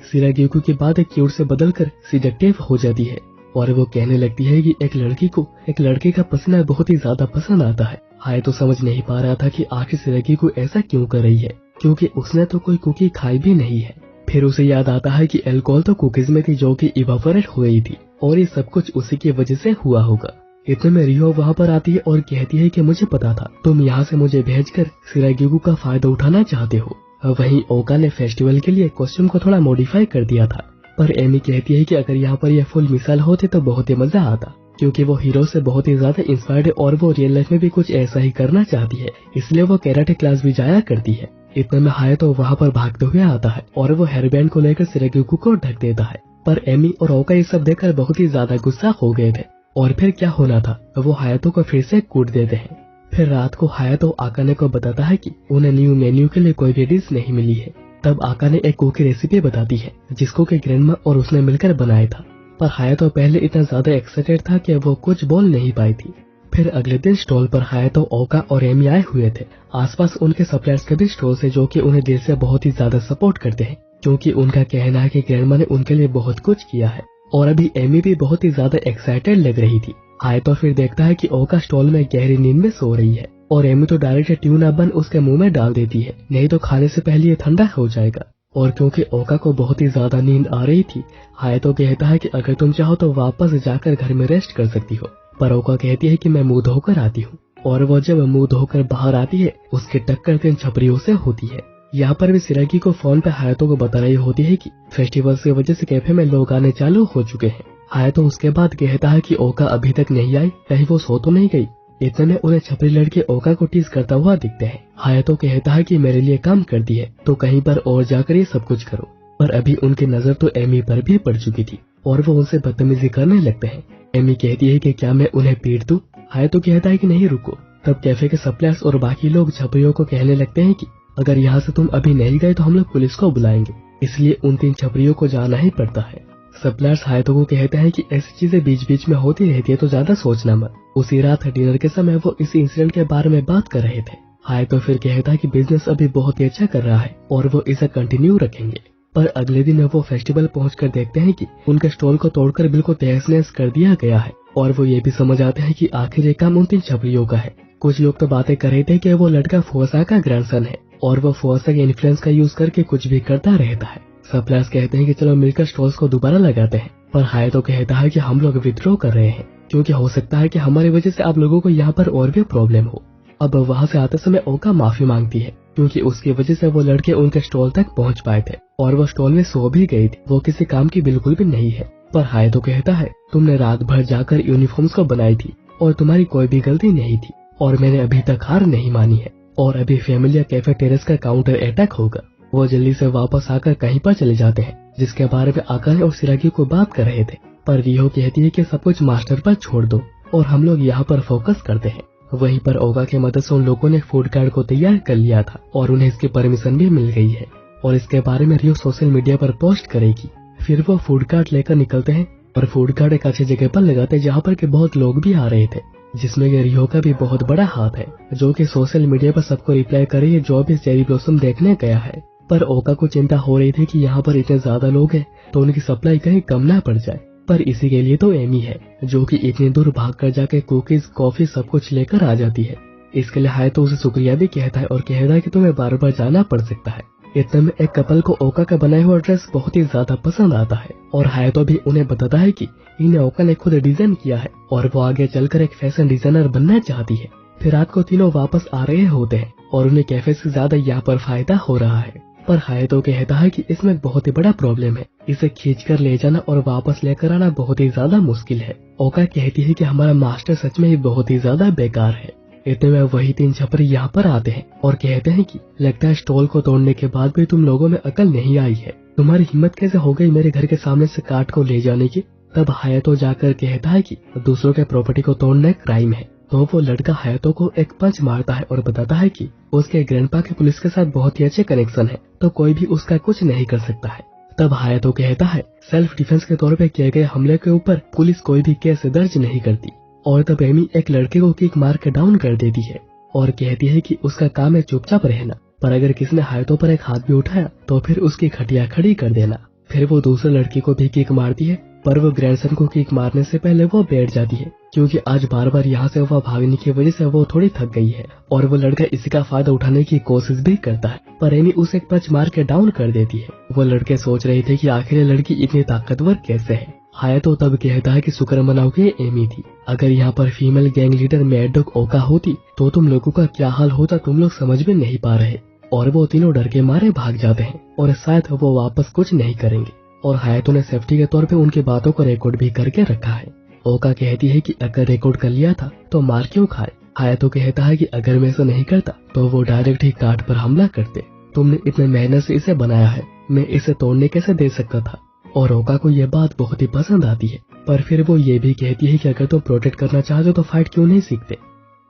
शिरागिकु की बात क्यूट से बदलकर सिडक्टिव हो जाती है और वो कहने लगती है कि एक लड़की को एक लड़के का पसीना बहुत ही ज्यादा पसंद आता है। हायतो समझ नहीं पा रहा था कि आखिर शिरागिकु ऐसा क्यों कर रही है, क्योंकि उसने तो कोई कुकी खाई भी नहीं है। फिर उसे याद आता है कि अल्कोहल तो कुकीज में थी जो कि इवापोरेट हो गई थी और ये सब कुछ उसी की वजह से हुआ होगा। इतने में रियो वहाँ पर आती है और कहती है कि मुझे पता था तुम यहाँ से मुझे भेजकर शिरागिकु का फायदा उठाना चाहते हो। वहीं ओका ने फेस्टिवल के लिए कॉस्ट्यूम को थोड़ा मॉडिफाई कर दिया था, पर एमी कहती है कि अगर यहाँ पर यह फुल मिसाल होते तो बहुत ही मजा आता, क्योंकि वो हीरो से बहुत ही ज्यादा इंस्पायर्ड है और वो रियल लाइफ में भी कुछ ऐसा ही करना चाहती है, इसलिए वो कैराटे क्लास भी जाया करती है। इतने में हायतो वहाँ पर भागते हुए आता है और वो हेयरबैंड को लेकर शिरागिकु को ढक देता है, पर एमी और ओका ये सब देखकर बहुत ही ज्यादा गुस्सा हो गए थे और फिर क्या होना था, वो हायतो को फिर से कूट देते हैं। फिर रात को हायतो आकाने को बताता है कि उन्हें न्यू मेन्यू के लिए कोई भी डिश नहीं मिली है। तब आकाने एक कुकी रेसिपी बताती है जिसको कि ग्रैंडमा और उसने मिलकर बनाया था, पर हायतो पहले इतना ज्यादा एक्साइटेड था कि वो कुछ बोल नहीं पाई थी। फिर अगले दिन स्टॉल पर हायतो, ओका और एमी आए हुए थे। आसपास उनके सप्लायर्स के भी स्टॉल है जो कि उन्हें दिल से बहुत ही ज्यादा सपोर्ट करते हैं, क्योंकि उनका कहना है कि ग्रैंडमा ने उनके लिए बहुत कुछ किया है। और अभी एमी भी बहुत ही ज्यादा एक्साइटेड लग रही थी। हायतो फिर देखता है कि ओका स्टॉल में गहरी नींद में सो रही है और एमी तो डायरेक्ट ट्यूना बन उसके मुंह में डाल देती है, नहीं तो खाने से पहले ये ठंडा हो जाएगा। और क्योंकि ओका को बहुत ही ज्यादा नींद आ रही थी, हायतो कहता है कि अगर तुम चाहो तो वापस जाकर घर में रेस्ट कर सकती हो, पर ओका कहती है कि मैं मुंह धोकर आती हूँ। और वो जब मुंह धोकर बाहर आती है उसकी टक्कर 3 छपरियों से होती है। यहाँ पर भी शिरागी को फोन पे हायतो को बता रही होती है कि फेस्टिवल की वजह से कैफे में लोग आने चालू हो चुके हैं। हायतो उसके बाद कहता है कि ओका अभी तक नहीं आई, कहीं वो सो तो नहीं गई। इतने में उन्हें छपरी लड़के ओका को टीज करता हुआ दिखते हैं। हायतो कहता है कि मेरे लिए काम करती है तो कहीं पर और जाकर ये सब कुछ करो, पर अभी उनकी नजर तो एमी पर भी पड़ चुकी थी और वो उनसे बदतमीजी करने लगते हैं। एमी कहती है कि क्या मैं उन्हें पीट दूं? हायतो कहता है कि नहीं रुको। तब कैफे के सप्लायर्स और बाकी लोग छपरियों को कहने लगते हैं कि अगर यहाँ से तुम अभी नहीं गए तो हम लोग पुलिस को बुलाएंगे, इसलिए उन 3 छपरियों को जाना ही पड़ता है। सप्लायर्स हायतो को कहते हैं कि ऐसी चीजें बीच बीच में होती रहती है तो ज्यादा सोचना मत। उसी रात डिनर के समय वो इस इंसिडेंट के बारे में बात कर रहे थे। हायतो फिर कहता है कि बिजनेस अभी बहुत ही अच्छा कर रहा है और वो इसे कंटिन्यू रखेंगे। पर अगले दिन वो फेस्टिवल पहुंचकर देखते हैं कि उनके स्टॉल को तोड़कर बिल्कुल तहस-नहस कर दिया गया है और वो ये भी समझ आते हैं कि आखिर ये काम उन 3 छपरियों का है। कुछ लोग तो बातें कर रहे थे कि वो लड़का फुआसा का ग्रैंडसन है और वो फुआसा के इन्फ्लुएंस का यूज करके कुछ भी करता रहता है। सप्लायर्स कहते हैं कि चलो मिलकर स्टॉल्स को दोबारा लगाते हैं, पर हायतो कहता है कि हम लोग विथड्रॉ कर रहे हैं क्योंकि हो सकता है कि हमारी वजह से आप लोगों को यहाँ पर और भी प्रॉब्लम हो। अब वहाँ से आते समय ओका माफी मांगती है क्योंकि उसकी वजह से वो लड़के उनके स्टॉल तक पहुँच पाए थे और वो स्टॉल में सो भी गई थी। वो किसी काम की बिल्कुल भी नहीं है। पर हायतो कहता है तुमने रात भर जाकर यूनिफॉर्म्स को बनाई थी और तुम्हारी कोई भी गलती नहीं थी और मैंने अभी तक हार नहीं मानी है और अभी फैमिली कैफे टेरेस का काउंटर अटैक होगा। वो जल्दी से वापस आकर कहीं पर चले जाते हैं जिसके बारे में आकाने और शिरागी को बात कर रहे थे, पर रियो कहती है कि सब कुछ मास्टर पर छोड़ दो और हम लोग यहाँ पर फोकस करते हैं। वहीं पर ओका की मदद से उन लोगों ने फूड कार्ड को तैयार कर लिया था और उन्हें इसकी परमिशन भी मिल गई है और इसके बारे में रियो सोशल मीडिया पर पोस्ट करेगी। फिर वो फूड कार्ड लेकर निकलते हैं और फूड कार्ड एक अच्छी जगह पर लगाते हैं जहाँ पर के बहुत लोग भी आ रहे थे, जिसमें कि रियो का भी बहुत बड़ा हाथ है जो कि सोशल मीडिया पर सबको रिप्लाई कर रही है जो भी चेरी ब्लॉसम देखने गया है। पर ओका को चिंता हो रही थी कि यहाँ पर इतने ज्यादा लोग हैं तो उनकी सप्लाई कहीं कम ना पड़ जाए, पर इसी के लिए तो एमी है जो कि इतनी दूर भाग कर जाके कुकीज, कॉफी सब कुछ लेकर आ जाती है। इसके लिए हायतो उसे शुक्रिया भी कहता है और कहता है कि तुम्हें बार बार जाना पड़ सकता है। इतने में एक कपल को ओका का बनाया हुआ ड्रेस बहुत ही ज्यादा पसंद आता है और हायतो भी उन्हें बताता है कि इन्हें ओका ने खुद डिजाइन किया है और वो आगे चलकर एक फैशन डिजाइनर बनना चाहती है। फिर रात को तीनों वापस आ रहे होते हैं और उन्हें कैफे से ज्यादा यहाँ पर फायदा हो रहा है, पर हायतो कहता है कि इसमें बहुत ही बड़ा प्रॉब्लम है, इसे खींचकर ले जाना और वापस लेकर आना बहुत ही ज्यादा मुश्किल है। ओका कहती है कि हमारा मास्टर सच में ही बहुत ही ज्यादा बेकार है। इतने में वही 3 छपरी यहाँ पर आते हैं और कहते हैं कि लगता है स्टॉल को तोड़ने के बाद भी तुम लोगों में अकल नहीं आई है, तुम्हारी हिम्मत कैसे हो गई मेरे घर के सामने से काट को ले जाने की। तब हायतो जाकर कहता है कि दूसरों के प्रॉपर्टी को तोड़ना क्राइम है तो वो लड़का हायातो को एक पंच मारता है और बताता है कि उसके ग्रैंडपा के पुलिस के साथ बहुत ही अच्छे कनेक्शन है, तो कोई भी उसका कुछ नहीं कर सकता है। तब हायातो कहता है सेल्फ डिफेंस के तौर पे किए गए हमले के ऊपर पुलिस कोई भी केस दर्ज नहीं करती। और तब एमी एक लड़के को किक मार के डाउन कर देती है और कहती है कि उसका काम है चुपचाप रहना, पर अगर किसी ने हायातो पर एक हाथ भी उठाया तो फिर उसकी खटिया खड़ी कर देना। फिर वो दूसरे लड़के को भी किक मारती है, पर वो ग्रैंडसन को किक मारने से पहले वो बैठ जाती है, क्योंकि आज बार बार यहाँ से वह भागने की वजह से वो थोड़ी थक गई है। और वो लड़का इसी का फायदा उठाने की कोशिश भी करता है, पर एमी उसे एक पंच मार के डाउन कर देती है। वो लड़के सोच रहे थे कि आखिर ये लड़की इतनी ताकतवर कैसे है। हायातो तब कहता है कि शुक्र मनाओ कि एमी थी, अगर यहाँ पर female gang leader mad dog ओका होती तो तुम लोगों का क्या हाल होता तुम लोग समझ में नहीं पा रहे। और वो तीनों डर के मारे भाग जाते हैं और शायद वो वापस कुछ नहीं करेंगे। और हायातो ने सेफ्टी के तौर पे उनकी बातों को रिकॉर्ड भी करके रखा है। ओका कहती है कि अगर रिकॉर्ड कर लिया था तो मार क्यों खाए। हायातो कहता है कि अगर मैं ऐसा नहीं करता तो वो डायरेक्ट ही काट पर हमला करते। तुमने इतने मेहनत से इसे बनाया है, मैं इसे तोड़ने कैसे दे सकता था। और ओका को यह बात बहुत ही पसंद आती है, पर फिर वो ये भी कहती है कि अगर तुम प्रोटेक्ट करना चाहते हो तो फाइट क्यों नहीं सीखते।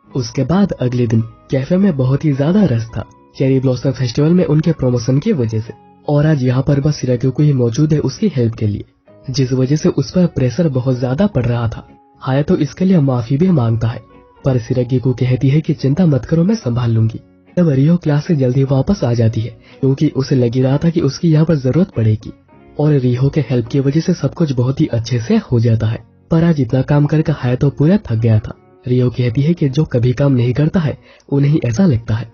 उसके बाद अगले दिन कैफे में बहुत ही ज्यादा रश था, चेरी ब्लॉसम फेस्टिवल में उनके प्रमोशन की वजह से। और आज यहाँ पर बस शिराग्यू ही मौजूद है उसकी हेल्प के लिए, जिस वजह से उस पर प्रेशर बहुत ज्यादा पड़ रहा था। हायातो इसके लिए माफी भी मांगता है, पर शिराग्यू कहती है कि चिंता मत करो, मैं संभाल लूंगी। तब रियो क्लास से जल्दी वापस आ जाती है, क्योंकि उसे लगी रहा था कि उसकी यहाँ पर जरूरत पड़ेगी। और रियो के हेल्प की वजह से सब कुछ बहुत ही अच्छे से हो जाता है। पर आज इतना काम करके हायातो पूरा थक गया था। रियो कहती है कि जो कभी काम नहीं करता है उन्हें ऐसा लगता है।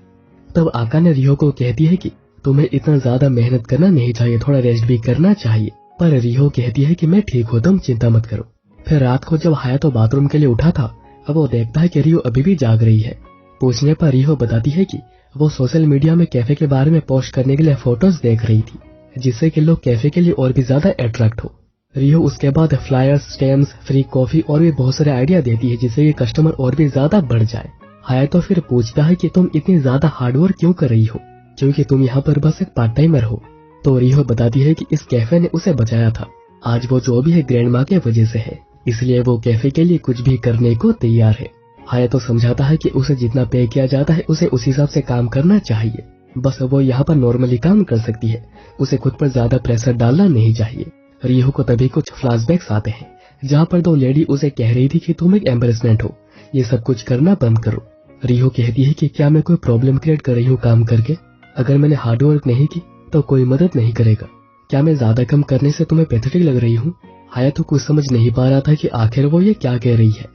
तब आका ने रियो को कहती है कि तुम्हें इतना ज्यादा मेहनत करना नहीं चाहिए, थोड़ा रेस्ट भी करना चाहिए। पर रियो कहती है कि मैं ठीक हूँ, तुम चिंता मत करो। फिर रात को जब हायातो बाथरूम के लिए उठा था, अब वो देखता है कि रियो अभी भी जाग रही है। पूछने पर रियो बताती है कि वो सोशल मीडिया में कैफे के बारे में पोस्ट करने के लिए फोटोज देख रही थी, जिससे कि लोग कैफे के लिए और भी ज्यादा अट्रैक्ट हो। रियो उसके बाद फ्लायर्स, स्टैम्प्स, फ्री कॉफी और भी बहुत सारे आइडिया देती है, जिससे ये कस्टमर और भी ज्यादा बढ़ जाए। हायातो फिर पूछता है कि तुम इतनी ज्यादा हार्डवर्क क्यों कर रही हो, क्योंकि तुम यहाँ पर बस एक पार्ट टाइमर हो। तो रियो बताती है कि इस कैफे ने उसे बचाया था, आज वो जो भी है ग्रैंडमा के वजह से है, इसलिए वो कैफे के लिए कुछ भी करने को तैयार है। हायातो समझाता है कि उसे जितना पे किया जाता है उसे उस हिसाब से काम करना चाहिए, बस वो यहाँ पर नॉर्मली काम कर सकती है, उसे खुद पर ज्यादा प्रेशर डालना नहीं चाहिए। रियो को तभी कुछ फ्लैशबैक्स आते हैं, जहाँ पर दो लेडी उसे कह रही थी कि तुम एक एम्बेरसमेंट हो, ये सब कुछ करना बंद करो। रियो कहती है कि क्या मैं कोई प्रॉब्लम क्रिएट कर रही हूँ काम करके, अगर मैंने हार्डवर्क नहीं की तो कोई मदद नहीं करेगा। क्या मैं ज्यादा कम करने से तुम्हें पैथेटिक लग रही हूँ। हायातो कुछ समझ नहीं पा रहा था कि आखिर वो ये क्या कह रही है,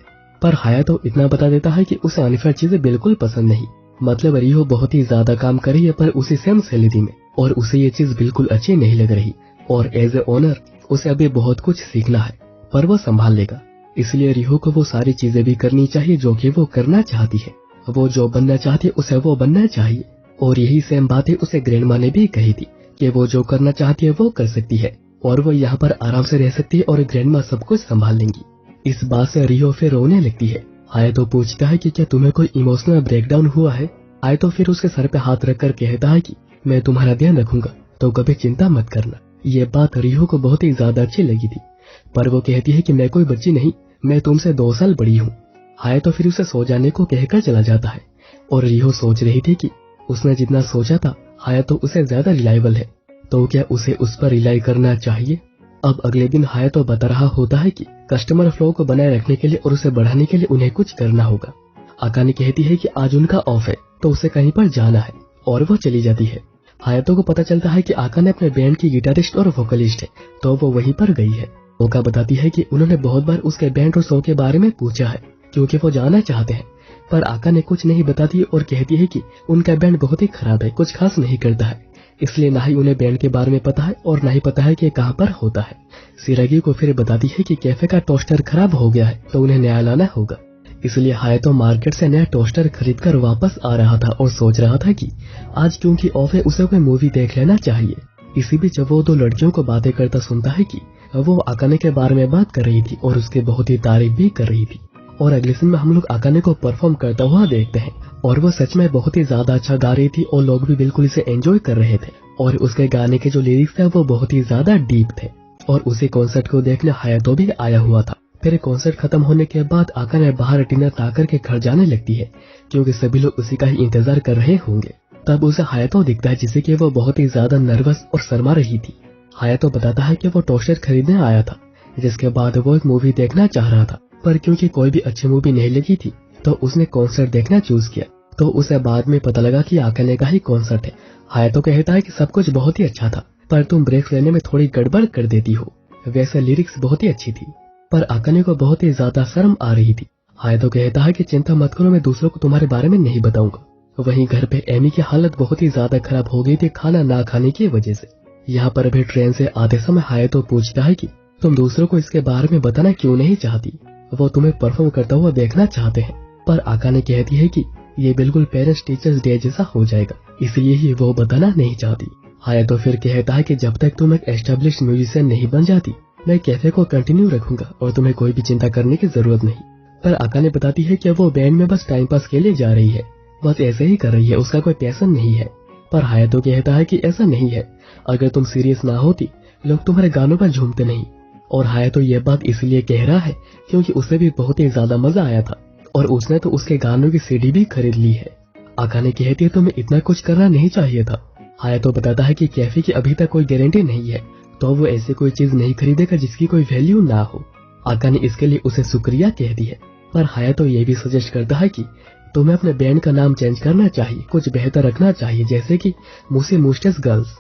पर हायातो इतना बता देता है कि उसे अनफेयर चीजें बिल्कुल पसंद नहीं। मतलब रियो बहुत ही ज्यादा काम कर रही है पर उसी सेम सैलरी में, और उसे ये चीज बिल्कुल अच्छी नहीं लग रही। और एज ए ओनर उसे अभी बहुत कुछ सीखना है, पर वो संभाल लेगा। इसलिए रियो को वो सारी चीजें भी करनी चाहिए जो कि वो करना चाहती है। वो जो बनना चाहती है उसे वो बनना चाहिए। और यही सेम बातें उसे ग्रैंडमा ने भी कही थी कि वो जो करना चाहती है वो कर सकती है, और वो यहाँ पर आराम से रह सकती है और ग्रैंडमा सब कुछ संभाल लेंगी। इस बात से रियो फिर रोने लगती है। हायातो पूछता है कि क्या तुम्हें कोई इमोशनल ब्रेकडाउन हुआ है। हायातो फिर उसके सर पे हाथ रखकर कहता है कि मैं तुम्हारा ध्यान रखूंगा, तो कभी चिंता मत करना। ये बात रियो को बहुत ही ज्यादा अच्छी लगी थी, पर वो कहती है कि मैं कोई बच्ची नहीं, मैं तुमसे 2 साल बड़ी हूँ। हायातो फिर उसे सो जाने को कहकर चला जाता है, और रियो सोच रही थी कि उसने जितना सोचा था हायातो उसे ज्यादा रिलायबल है, तो क्या उसे उस पर रिलाई करना चाहिए। अब अगले दिन हायातो बता रहा होता है कि कस्टमर फ्लो को बनाए रखने के लिए और उसे बढ़ाने के लिए उन्हें कुछ करना होगा। आकाने कहती है कि आज उनका ऑफ है तो उसे कहीं पर जाना है, और वो चली जाती है। हायातो को पता चलता है कि आकाने अपने बैंड की गिटारिस्ट और वोकलिस्ट है, तो वो वहीं पर गई है। ओका बताती है कि उन्होंने बहुत बार उसके बैंड और शो के बारे में पूछा है, क्योंकि वो जानना चाहते हैं, पर आका ने कुछ नहीं बताती और कहती है कि उनका बैंड बहुत ही खराब है, कुछ खास नहीं करता है, इसलिए ना ही उन्हें बैंड के बारे में पता है और ना ही पता है कि कहाँ पर होता है। सिरागी को फिर बताती है कि कैफे का टोस्टर खराब हो गया है तो उन्हें नया लाना होगा। इसलिए हायातो मार्केट से नया टोस्टर खरीदकर वापस आ रहा था और सोच रहा था कि आज क्योंकि ऑफ है उसे कोई मूवी देख लेना चाहिए। इसी बीच वो 2 लड़कियों को बातें करता सुनता है कि वो आकाने के बारे में बात कर रही थी और उसकी बहुत ही तारीफ भी कर रही थी। और अगले सीन में हम लोग आकाने को परफॉर्म करता हुआ देखते हैं, और वो सच में बहुत ही ज्यादा अच्छा गा रही थी और लोग भी बिल्कुल इसे एंजॉय कर रहे थे। और उसके गाने के जो लिरिक्स थे वो बहुत ही ज्यादा डीप थे, और उसी कॉन्सर्ट को देखने हायातो भी आया हुआ था। फिर कॉन्सर्ट खत्म होने के बाद आकाने बाहर डिनर ना करके घर जाने लगती है क्योंकि सभी लोग उसी का ही इंतजार कर रहे होंगे। तब उसे हायातो दिखता है जिसे कि वो बहुत ही ज्यादा नर्वस और शर्मा रही थी। हायातो बताता है कि वो टोस्टर खरीदने आया था, जिसके बाद वो एक मूवी देखना चाह रहा था, पर क्योंकि कोई भी अच्छी मूवी नहीं लगी थी तो उसने कॉन्सर्ट देखना चूज किया। तो उसे बाद में पता लगा कि आकाने का ही कॉन्सर्ट है। हायातो कहता है कि सब कुछ बहुत ही अच्छा था, पर तुम ब्रेक लेने में थोड़ी गड़बड़ कर देती हो। वैसे लिरिक्स बहुत ही अच्छी थी, पर आकाने को बहुत ही ज्यादा शर्म आ रही थी। हायातो कहता है कि चिंता मत करो, मैं दूसरों को तुम्हारे बारे में नहीं बताऊंगा। वहीं घर पे एमी की हालत बहुत ही ज्यादा खराब हो गई थी खाना ना खाने की वजह से। यहाँ पर भी ट्रेन से आते समय हायातो पूछता है कि तुम दूसरों को इसके बारे में बताना क्यों नहीं चाहती, वो तुम्हें परफॉर्म करता हुआ देखना चाहते हैं। पर आकाने कहती है कि ये बिल्कुल पेरेंट्स टीचर्स डे जैसा हो जाएगा, इसलिए ही वो बताना नहीं चाहती। हायातो फिर कहता है कि जब तक तुम एक एस्टेब्लिश म्यूजिशियन नहीं बन जाती मैं कैफे को कंटिन्यू रखूंगा और तुम्हें कोई भी चिंता करने की जरूरत नहीं। पर आकाने बताती है कि वो बैंड में बस टाइम पास के लिए जा रही है, बस ऐसे ही कर रही है, उसका कोई पैशन नहीं है। पर हायातो कहता है कि ऐसा नहीं है, अगर तुम सीरियस ना होती लोग तुम्हारे गानों पर झूमते नहीं। और हायातो ये बात इसलिए कह रहा है क्योंकि उसे भी बहुत ही ज्यादा मजा आया था और उसने तो उसके गानों की सीडी भी खरीद ली है। आकाने कहती है तुम्हें इतना कुछ करना नहीं चाहिए था। हायातो बताता है कि कैफे की अभी तक कोई गारंटी नहीं है, तो वो ऐसी कोई चीज नहीं खरीदेगा जिसकी कोई वैल्यू ना हो। आकाने इसके लिए उसे शुक्रिया कहती है, पर हायातो ये भी सजेस्ट करता है कि तुम्हें अपने बैंड का नाम चेंज करना चाहिए, कुछ बेहतर रखना चाहिए, जैसे कि मुसी मुस्टेस गर्ल्स।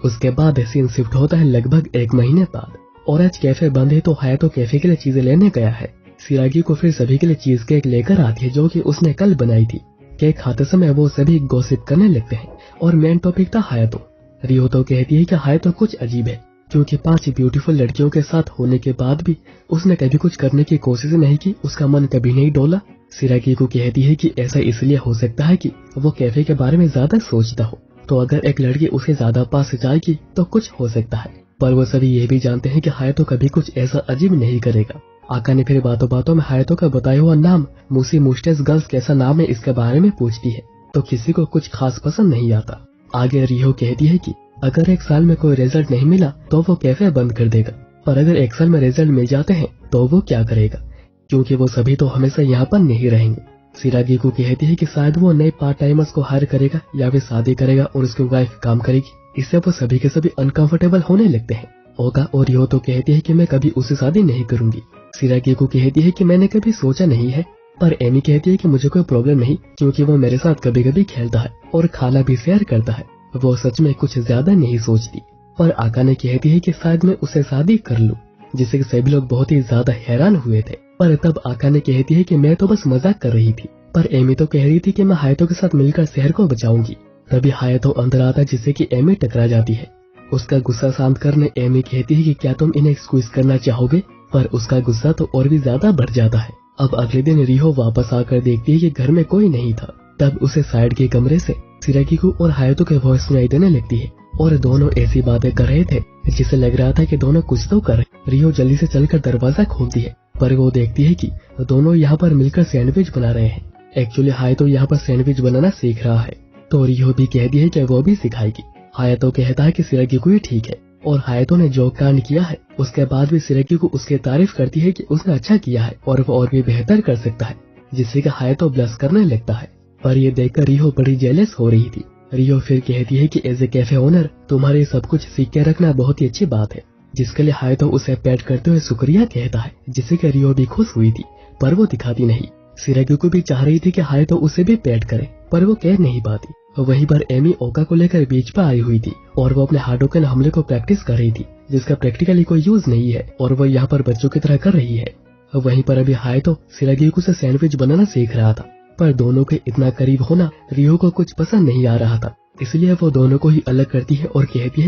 उसके बाद सीन शिफ्ट होता है लगभग 1 महीने बाद और आज कैफे बंद है तो हायातो कैफे के लिए चीजें लेने गया है। सिरागी को फिर सभी के लिए चीज केक लेकर आती है जो कि उसने कल बनाई थी। केक खाते समय वो सभी गॉसिप करने लगते हैं और मेन टॉपिक था हायातो। रियो तो कहती है कि हायातो कुछ अजीब है क्योंकि 5 ब्यूटीफुल लड़कियों के साथ होने के बाद भी उसने कभी कुछ करने की कोशिश नहीं की, उसका मन कभी नहीं डोला। सिरागी को कहती है कि ऐसा इसलिए हो सकता है कि वो कैफे के बारे में ज्यादा सोचता हो, तो अगर एक लड़की उसके ज्यादा पास जाएगी तो कुछ हो सकता है। पर वो सभी ये भी जानते हैं कि हायातो कभी कुछ ऐसा अजीब नहीं करेगा। आकाने फिर बातों बातों में हायातो का बताया हुआ नाम मुसी मुस्टेस गर्ल्स कैसा नाम है इसके बारे में पूछती है, तो किसी को कुछ खास पसंद नहीं आता। आगे रियो कहती है कि अगर 1 साल में कोई रिजल्ट नहीं मिला तो वो कैफे बंद कर देगा, पर अगर 1 साल में रिजल्ट मिल जाते हैं तो वो क्या करेगा, क्योंकि वो सभी तो हमेशा यहाँ पर नहीं रहेंगे। सिरागी को कहती है कि शायद वो नए पार्ट टाइमर्स को हायर करेगा या फिर शादी करेगा और उसकी वाइफ काम करेगी, इससे वो सभी के सभी अनकंफर्टेबल होने लगते हैं। ओगा और रियो तो कहती है कि मैं कभी उससे शादी नहीं करूंगी। सिरागी को कहती है कि मैंने कभी सोचा नहीं है, पर एमी कहती है कि मुझे कोई प्रॉब्लम नहीं क्योंकि वो मेरे साथ कभी कभी खेलता है और खाना भी शेयर करता है, वो सच में कुछ ज्यादा नहीं सोचती। पर आकाने कहती है कि शायद मैं उससे शादी कर लूं, जिससे सभी लोग बहुत ही ज्यादा हैरान हुए थे। पर तब आकाने कहती है कि मैं तो बस मजाक कर रही थी, पर एमी तो कह रही थी कि मैं हायातो के साथ मिलकर शहर को बचाऊंगी। तभी हायातो अंदर आता जिससे कि एमी टकरा जाती है। उसका गुस्सा शांत करने एमी कहती है कि क्या तुम इन्हें स्क्वीज करना चाहोगे, पर उसका गुस्सा तो और भी ज्यादा बढ़ जाता है। अब अगले दिन रिहो वापस आकर देखती है कि घर में कोई नहीं था। तब उसे साइड के कमरे से सिरागिको और हायातो के वॉइस सुनाई देने लगती है और दोनों ऐसी बातें कर रहे थे जिसे लग रहा था कि दोनों कुछ तो कर रहे। रिहो जल्दी से चलकर दरवाजा खोलती है, पर वो देखती है कि दोनों यहाँ पर मिलकर सैंडविच बना रहे हैं। एक्चुअली हायातो यहाँ पर सैंडविच बनाना सीख रहा है, तो रिहो भी कहती है कि वो भी सिखाएगी। हायातो कहता है कि सिरागिको ही ठीक है, और हायातो ने जो कांड किया है उसके बाद भी सिरागिको उसकी तारीफ करती है कि उसने अच्छा किया है और वो और भी बेहतर कर सकता है, जिससे कि हायातो ब्लश करने लगता है। पर ये देखकर रिहो बड़ी जेलस हो रही थी। रिहो फिर कहती है कि एज ए कैफे ओनर तुम्हारे सब कुछ सीख के रखना बहुत ही अच्छी बात है, जिसके लिए हायातो उसे पैट करते हुए शुक्रिया कहता है, जिससे कि रिहो भी खुश हुई थी, पर वो दिखाती नहीं। सिरागिको भी चाह रही थी कि हायातो उसे भी पैट करे, पर वो कह नहीं पाती। वहीं पर एमी ओका को लेकर बीच पर आई हुई थी और वो अपने हाडोकन हमले को प्रैक्टिस कर रही थी, जिसका प्रैक्टिकली कोई यूज नहीं है और वो यहाँ पर बच्चों की तरह कर रही है। वहीं पर अभी हायातो सिरागिको से सैंडविच बनाना सीख रहा था, पर दोनों के इतना करीब होना रियो को कुछ पसंद नहीं आ रहा था, इसलिए वो दोनों को ही अलग करती है और कहती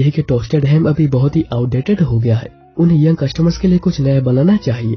है कि टोस्टेड हैम अभी बहुत ही आउटडेटेड हो गया है, उन्हें यंग कस्टमर्स के लिए कुछ नया बनाना चाहिए।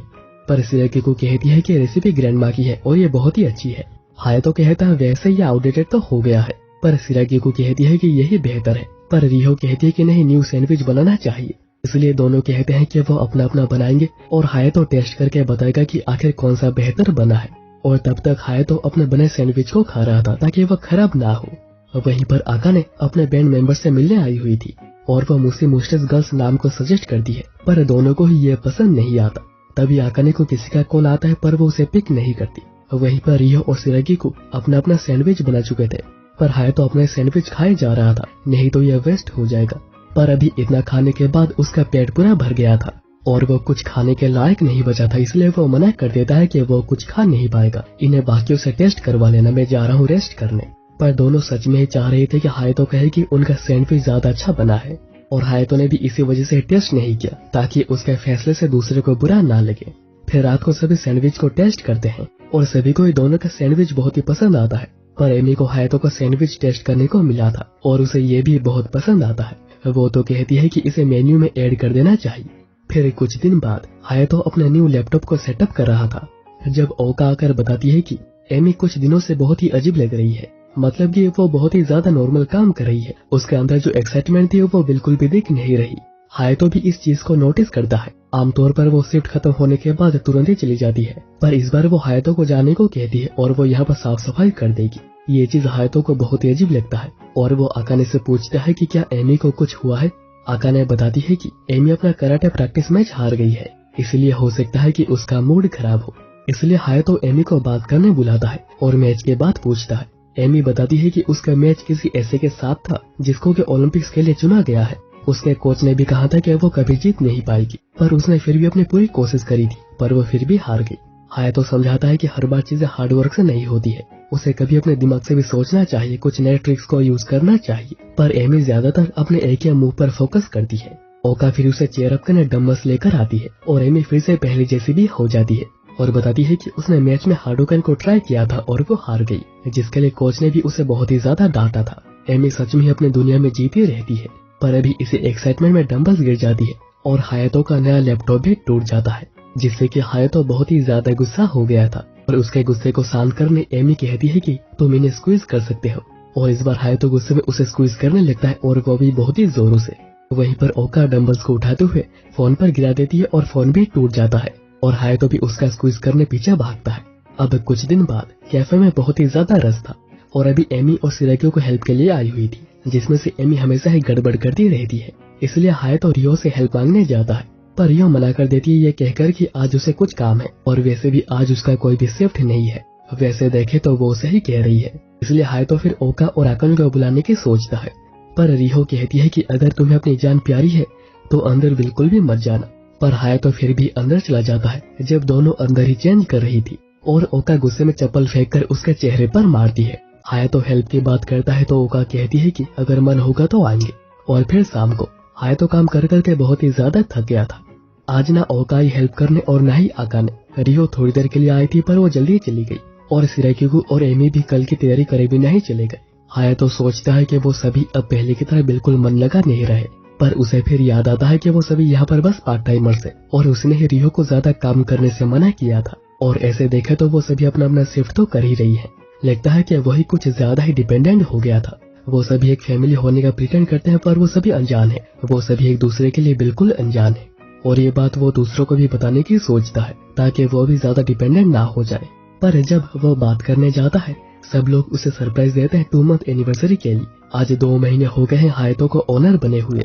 पर सिरागिको कहती है कि रेसिपी ग्रैंडमा की है और ये बहुत ही अच्छी है। हायातो कहता है वैसे ये आउटडेटेड तो हो गया है, पर सिरागिको कहती है कि यही बेहतर है। पर रियो कहती है कि नहीं, न्यू सैंडविच बनाना चाहिए। इसलिए दोनों कहते हैं कि वो अपना अपना बनाएंगे और हायातो टेस्ट करके बताएगा कि आखिर कौन सा बेहतर बना है। और तब तक हायातो अपने बने सैंडविच को खा रहा था ताकि वह खराब ना हो। वहीं पर आकाने अपने बैंड मेंबर से मिलने आई हुई थी और वह मुसी मुस्टेस गर्ल्स नाम को सजेस्ट करती है, पर दोनों को ही ये पसंद नहीं आता। तभी आकाने को किसी का कॉल आता है पर वो उसे पिक नहीं करती। वहीं पर रियो और सिरागी को अपना अपना सैंडविच बना चुके थे, पर हायातो अपना सैंडविच खाए जा रहा था, नहीं तो यह वेस्ट हो जाएगा। पर अभी इतना खाने के बाद उसका पेट पूरा भर गया था और वो कुछ खाने के लायक नहीं बचा था, इसलिए वो मना कर देता है कि वो कुछ खा नहीं पाएगा, इन्हें बाकियों से टेस्ट करवा लेना, मैं जा रहा हूँ रेस्ट करने। पर दोनों सच में ही चाह रहे थे कि हायातो कहे कि उनका सैंडविच ज्यादा अच्छा बना है, और हायातो ने भी इसी वजह से टेस्ट नहीं किया ताकि उसके फैसले से दूसरे को बुरा ना लगे। फिर रात को सभी सैंडविच को टेस्ट करते हैं और सभी को दोनों का सैंडविच बहुत ही पसंद आता है। पर एमी को हायातो का सैंडविच टेस्ट करने को मिला था और उसे ये भी बहुत पसंद आता है। वो तो कहती है कि इसे मेन्यू में ऐड कर देना चाहिए। फिर कुछ दिन बाद हायातो अपने न्यू लैपटॉप को सेटअप कर रहा था जब ओका आकर बताती है कि एमी कुछ दिनों से बहुत ही अजीब लग रही है, मतलब कि वो बहुत ही ज्यादा नॉर्मल काम कर रही है, उसके अंदर जो एक्साइटमेंट थी वो बिल्कुल भी दिख नहीं रही। हायातो भी इस चीज को नोटिस करता है। आमतौर पर वो शिफ्ट खत्म होने के बाद तुरंत ही चली जाती है, पर इस बार वो हायातो को जाने को कहती है और वो यहाँ पर साफ सफाई कर देगी। ये चीज हायातो को बहुत ही अजीब लगता है और वो आकाने से पूछता है कि क्या एमी को कुछ हुआ है। आकाने बताती है कि एमी अपना कराटे प्रैक्टिस मैच हार गई है, इसलिए हो सकता है कि उसका मूड खराब हो। इसलिए हायातो एमी को बात करने बुलाता है और मैच के बाद पूछता है। एमी बताती है कि उसका मैच किसी ऐसे के साथ था जिसको कि ओलंपिक्स के लिए चुना गया है। उसके कोच ने भी कहा था कि वो कभी जीत नहीं पाएगी, पर उसने फिर भी अपनी पूरी कोशिश करी थी, पर वो फिर भी हार गई। हायातो समझाता है कि हर बार चीजें हार्डवर्क से नहीं होती है, उसे कभी अपने दिमाग से भी सोचना चाहिए, कुछ नए ट्रिक्स को यूज करना चाहिए। पर एमी ज्यादातर अपने एक ही मूव पर फोकस करती है। ओका फिर उसे चेयर अप करने डम्बल्स लेकर आती है और एमी फिर से पहले जैसी भी हो जाती है और बताती है कि उसने मैच में हाडोकन को ट्राई किया था और वो हार गई, जिसके लिए कोच ने भी उसे बहुत ही ज्यादा डांटा था। एमी सच में अपनी दुनिया में जीती रहती है, पर अभी इसी एक्साइटमेंट में डंबल्स गिर जाती है और हायातो का नया लैपटॉप भी टूट जाता है, जिससे कि हायातो बहुत ही ज्यादा गुस्सा हो गया था और उसके गुस्से को शांत करने एमी कहती है कि तुम इन्हें स्क्वीज कर सकते हो, और इस बार हायातो गुस्से में उसे स्क्वीज करने लगता है और वो भी बहुत ही जोरों से। वहीं पर ओका डंबल्स को उठाते हुए फोन पर गिरा देती है और फोन भी टूट जाता है और हायातो भी उसका स्क्वीज करने पीछे भागता है। अब कुछ दिन बाद कैफे में बहुत ही ज्यादा रश था और अभी एमी और सिरागियो को हेल्प के लिए आई हुई थी, जिसमें से एमी हमेशा ही गड़बड़ करती रहती है, इसलिए हायातो रियो से हेल्प मांगने जाता है, पर रियो मना कर देती है ये कहकर कि आज उसे कुछ काम है और वैसे भी आज उसका कोई भी शिफ्ट नहीं है। वैसे देखे तो वो सही कह रही है, इसलिए हायातो फिर ओका और आकाने को बुलाने की सोचता है, पर रियो कहती है कि अगर तुम्हें अपनी जान प्यारी है तो अंदर बिल्कुल भी मत जाना। पर हायातो फिर भी अंदर चला जाता है जब दोनों अंदर ही चेंज कर रही थी और ओका गुस्से में चप्पल फेंककर उसके चेहरे पर मारती है। हायातो हेल्प की बात करता है तो ओका कहती है कि अगर मन होगा तो आएंगे। और फिर शाम को हायातो काम कर करके बहुत ही ज्यादा थक गया था। आज ना ओका ही हेल्प करने और ना ही आकाने। रियो थोड़ी देर के लिए आई थी पर वो जल्दी चली गई और सिरागियो और एमी भी कल की तैयारी करे बिना ही चले गए। हायातो सोचता है कि वो सभी अब पहले की तरह बिल्कुल मन लगा नहीं रहे, पर उसे फिर याद आता है कि वो सभी यहाँ पर बस पार्ट टाइमर्स है और उसने ही रियो को ज्यादा काम करने से मना किया था, और ऐसे देखे तो वो सभी अपना अपना शिफ्ट तो कर ही रही है। लगता है कि वही कुछ ज्यादा ही डिपेंडेंट हो गया था। वो सभी एक फैमिली होने का प्रिटेंड करते हैं पर वो सभी अनजान है, वो सभी एक दूसरे के लिए बिल्कुल अनजान है, और ये बात वो दूसरों को भी बताने की सोचता है ताकि वो भी ज्यादा डिपेंडेंट ना हो जाए। पर जब वो बात करने जाता है सब लोग उसे सरप्राइज देते हैं 2 मंथ एनिवर्सरी के लिए। आज 2 महीने हो गए हैं हायातो को ओनर बने हुए,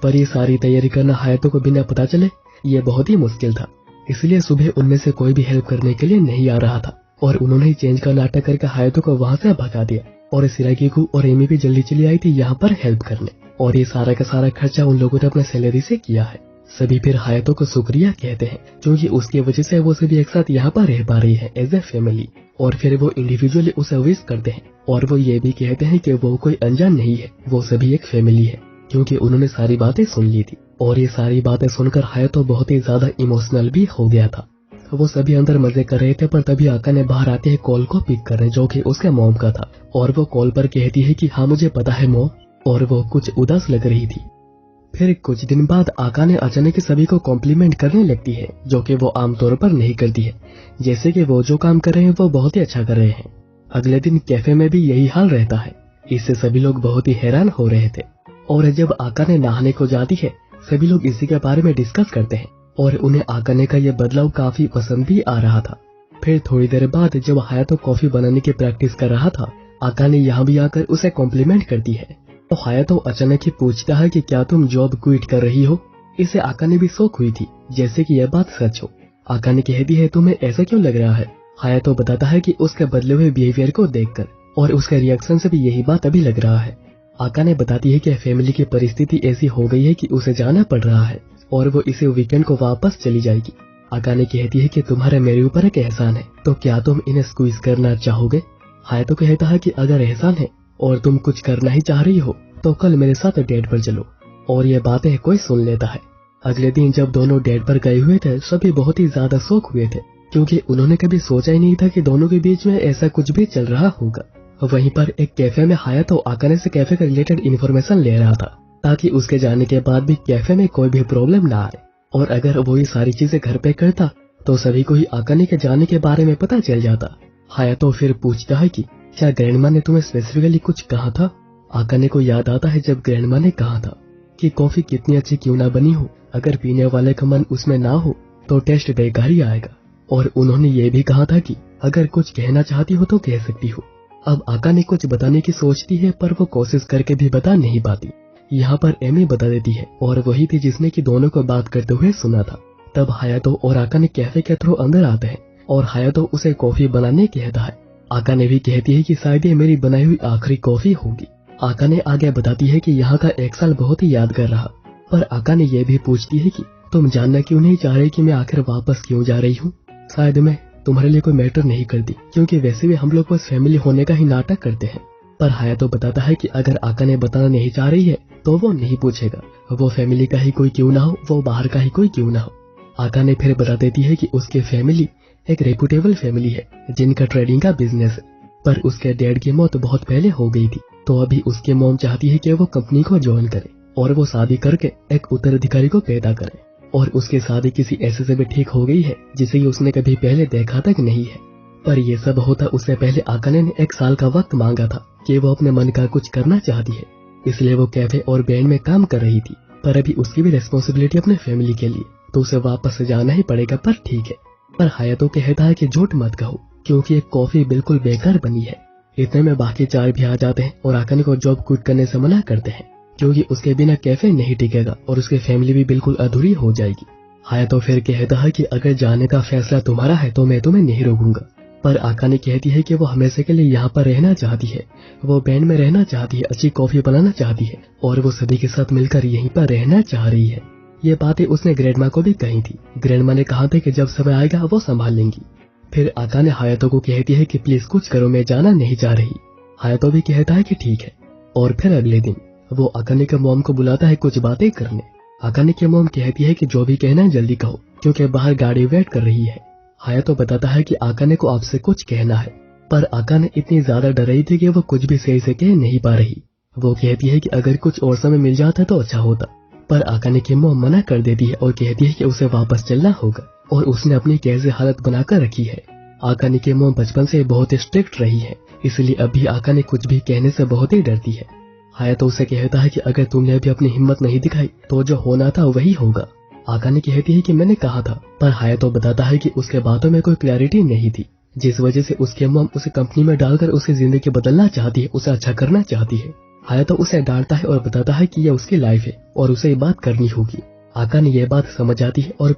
पर ये सारी तैयारी करना हायातो को बिना पता चले ये बहुत ही मुश्किल था, इसलिए सुबह उनमें से कोई भी हेल्प करने के लिए नहीं आ रहा था और उन्होंने ही चेंज का नाटक करके हायातो को वहाँ से भगा दिया। और सिरागियो और एमी भी जल्दी चली आई थी यहाँ पर हेल्प करने, और ये सारा का सारा खर्चा उन लोगों ने अपने सैलरी से किया है। सभी फिर हायातो को शुक्रिया कहते हैं क्योंकि उसकी वजह से वो सभी एक साथ यहाँ पर रह पा रही है एज ए फैमिली, और फिर वो इंडिविजुअली उसे विश करते हैं और वो ये भी कहते हैं कि वो कोई अनजान नहीं है, वो सभी एक फैमिली है, क्योंकि उन्होंने सारी बातें सुन ली थी। और ये सारी बातें सुनकर हायातो बहुत ही ज्यादा इमोशनल भी हो गया था। वो सभी अंदर मजे कर रहे थे पर तभी आकाने बाहर आते हैं कॉल को पिक करने, जो कि उसके मॉम का था, और वो कॉल पर कहती है कि हाँ मुझे पता है मॉम, और वो कुछ उदास लग रही थी। फिर कुछ दिन बाद आकाने अचानक सभी को कॉम्प्लीमेंट करने लगती है, जो कि वो आमतौर पर नहीं करती है, जैसे कि वो जो काम कर रहे हैं वो बहुत ही अच्छा कर रहे हैं। अगले दिन कैफे में भी यही हाल रहता है, इससे सभी लोग बहुत ही हैरान हो रहे थे। और जब आकाने नहाने को जाती है सभी लोग इसी के बारे में डिस्कस करते हैं और उन्हें आकाने का ये बदलाव काफी पसंद भी आ रहा था। फिर थोड़ी देर बाद जब हायातो कॉफी बनाने की प्रैक्टिस कर रहा था आकाने यहाँ भी आकर उसे कॉम्प्लीमेंट करती है, तो हायातो अचानक ही पूछता है कि क्या तुम जॉब क्विट कर रही हो। इसे आकाने भी शौक हुई थी जैसे कि यह बात सच हो। आकाने कहती है तुम्हें ऐसा क्यों लग रहा है। हायातो बताता है कि उसके बदले हुए बिहेवियर को देखकर और उसके रिएक्शन से भी यही बात अभी लग रहा है। आकाने बताती है कि फैमिली की परिस्थिति ऐसी हो गई है कि उसे जाना पड़ रहा है और वो इसे वीकेंड को वापस चली जाएगी। आकाने कहती है कि तुम्हारे मेरे ऊपर एक एहसान है, तो क्या तुम इन्हें स्क्वीज करना चाहोगे। हायातो कहता है कि अगर एहसान है और तुम कुछ करना ही चाह रही हो तो कल मेरे साथ डेट पर चलो। और ये बातें कोई सुन लेता है। अगले दिन जब दोनों डेट पर गए हुए थे सभी बहुत ही ज्यादा शॉक हुए थे, क्योंकि उन्होंने कभी सोचा ही नहीं था कि दोनों के बीच में ऐसा कुछ भी चल रहा होगा। वहीं पर एक कैफे में हायातो आकाने से कैफे के रिलेटेड इन्फॉर्मेशन ले रहा था, ताकि उसके जाने के बाद भी कैफे में कोई भी प्रॉब्लम ना आए। और अगर वो ये सारी चीजें घर पे करता तो सभी को ही आकाने के जाने के बारे में पता चल जाता। हायातो फिर पूछता है कि क्या ग्रैंडमा ने तुम्हें स्पेसिफिकली कुछ कहा था। आकाने को याद आता है जब ग्रैंडमा ने कहा था कि कॉफी कितनी अच्छी क्यों ना बनी हो, अगर पीने वाले का मन उसमें ना हो तो टेस्ट बेकार ही आएगा। और उन्होंने ये भी कहा था कि अगर कुछ कहना चाहती हो तो कह सकती हो। अब आकाने कुछ बताने की सोचती है पर वो कोशिश करके भी बता नहीं पाती। यहाँ पर एमी बता देती है और वही थी जिसने कि दोनों को बात करते हुए सुना था। तब हायातो और आकाने कैफे के थ्रू अंदर आते हैं और हायातो उसे कॉफी बनाने कहता है। आकाने भी कहती है कि शायद ये मेरी बनाई हुई आखिरी कॉफी होगी। आकाने आगे बताती है कि यहाँ का 1 साल बहुत ही यादगार रहा। पर आकाने ये भी पूछती है कि तुम जानना क्यों नहीं चाह रही कि मैं आखिर वापस क्यों जा रही हूँ। शायद मैं तुम्हारे लिए कोई मैटर नहीं करती, क्योंकि वैसे भी हम लोग बस फैमिली होने का ही नाटक करते हैं। पर हायातो बताता है कि अगर आकाने बताना नहीं चाह रही है तो वो नहीं पूछेगा, वो फैमिली का ही कोई क्यों ना हो, वो बाहर का ही कोई क्यों ना हो। आकाने फिर बता देती है कि उसकी फैमिली एक रेपुटेबल फैमिली है जिनका ट्रेडिंग का बिजनेस है, पर उसके डैड की मौत बहुत पहले हो गई थी, तो अभी उसकी मॉम चाहती है कि वो कंपनी को ज्वाइन करे और वो शादी करके एक उत्तराधिकारी को पैदा करे। और उसकी शादी किसी ऐसे से भी ठीक हो गई है जिसे उसने कभी पहले देखा तक नहीं है। पर ये सब होता उससे पहले आकाने ने 1 साल का वक्त मांगा था कि वो अपने मन का कुछ करना चाहती है, इसलिए वो कैफे और बैंड में काम कर रही थी। पर अभी उसकी भी रिस्पॉन्सिबिलिटी अपने फैमिली के लिए, तो उसे वापस जाना ही पड़ेगा। पर ठीक है। पर हायातो कहता है कि झूठ मत कहो, क्योंकि एक कॉफी बिल्कुल बेकार बनी है। इतने में बाकी 4 भी आ जाते हैं और आकाने को जॉब क्विट करने से मना करते हैं, क्योंकि उसके बिना कैफे नहीं टिकेगा और उसकी फैमिली भी बिल्कुल अधूरी हो जाएगी। हायातो फिर कहता है कि अगर जाने का फैसला तुम्हारा है तो मैं तुम्हें नहीं रोकूंगा। पर आकाने कहती है कि वो हमेशा के लिए यहाँ पर रहना चाहती है, वो बैंड में रहना चाहती है, अच्छी कॉफी बनाना चाहती है और वो सभी के साथ मिलकर यहीं पर रहना चाह रही है। ये बातें उसने ग्रैंडमा को भी कही थी। ग्रैंडमा ने कहा था कि जब समय आएगा वो संभाल लेंगी। फिर आकाने हायातो को कहती है कि प्लीज कुछ करो, मैं जाना नहीं चाह रही। हायातो भी कहता है कि ठीक है। और फिर अगले दिन वो आकाने के मॉम को बुलाता है कुछ बातें करने। आकाने की मॉम कहती है कि जो भी कहना है जल्दी कहो, क्योंकि बाहर गाड़ी वेट कर रही है। हायातो बताता है कि आकाने को आपसे कुछ कहना है, पर आकाने इतनी ज्यादा डर रही थी कि वो कुछ भी सही से कह नहीं पा रही। वो कहती है कि अगर कुछ और समय मिल जाता तो अच्छा होता, पर आकाने की मॉम मना कर देती है और कहती है कि उसे वापस चलना होगा और उसने अपनी कैसे हालत बनाकर रखी है। आकाने की मॉम बचपन से बहुत स्ट्रिक्ट रही है, इसलिए अभी आकाने कुछ भी कहने से बहुत ही डरती है। हायातो उसे कहता है कि अगर तुमने अभी अपनी हिम्मत नहीं दिखाई तो जो होना था वही होगा। आकाने कहती है कि मैंने कहा था, पर हायातो बताता है कि उसके बातों में कोई क्लैरिटी नहीं थी, जिस वजह से उसके मॉम उसे कंपनी में डालकर उसकी जिंदगी बदलना चाहती है, उसे अच्छा करना चाहती है। हायातो उसे डांटता है और बताता है कि यह उसकी लाइफ है और उसे ये बात करनी होगी। आकाने ये बात समझ आती है और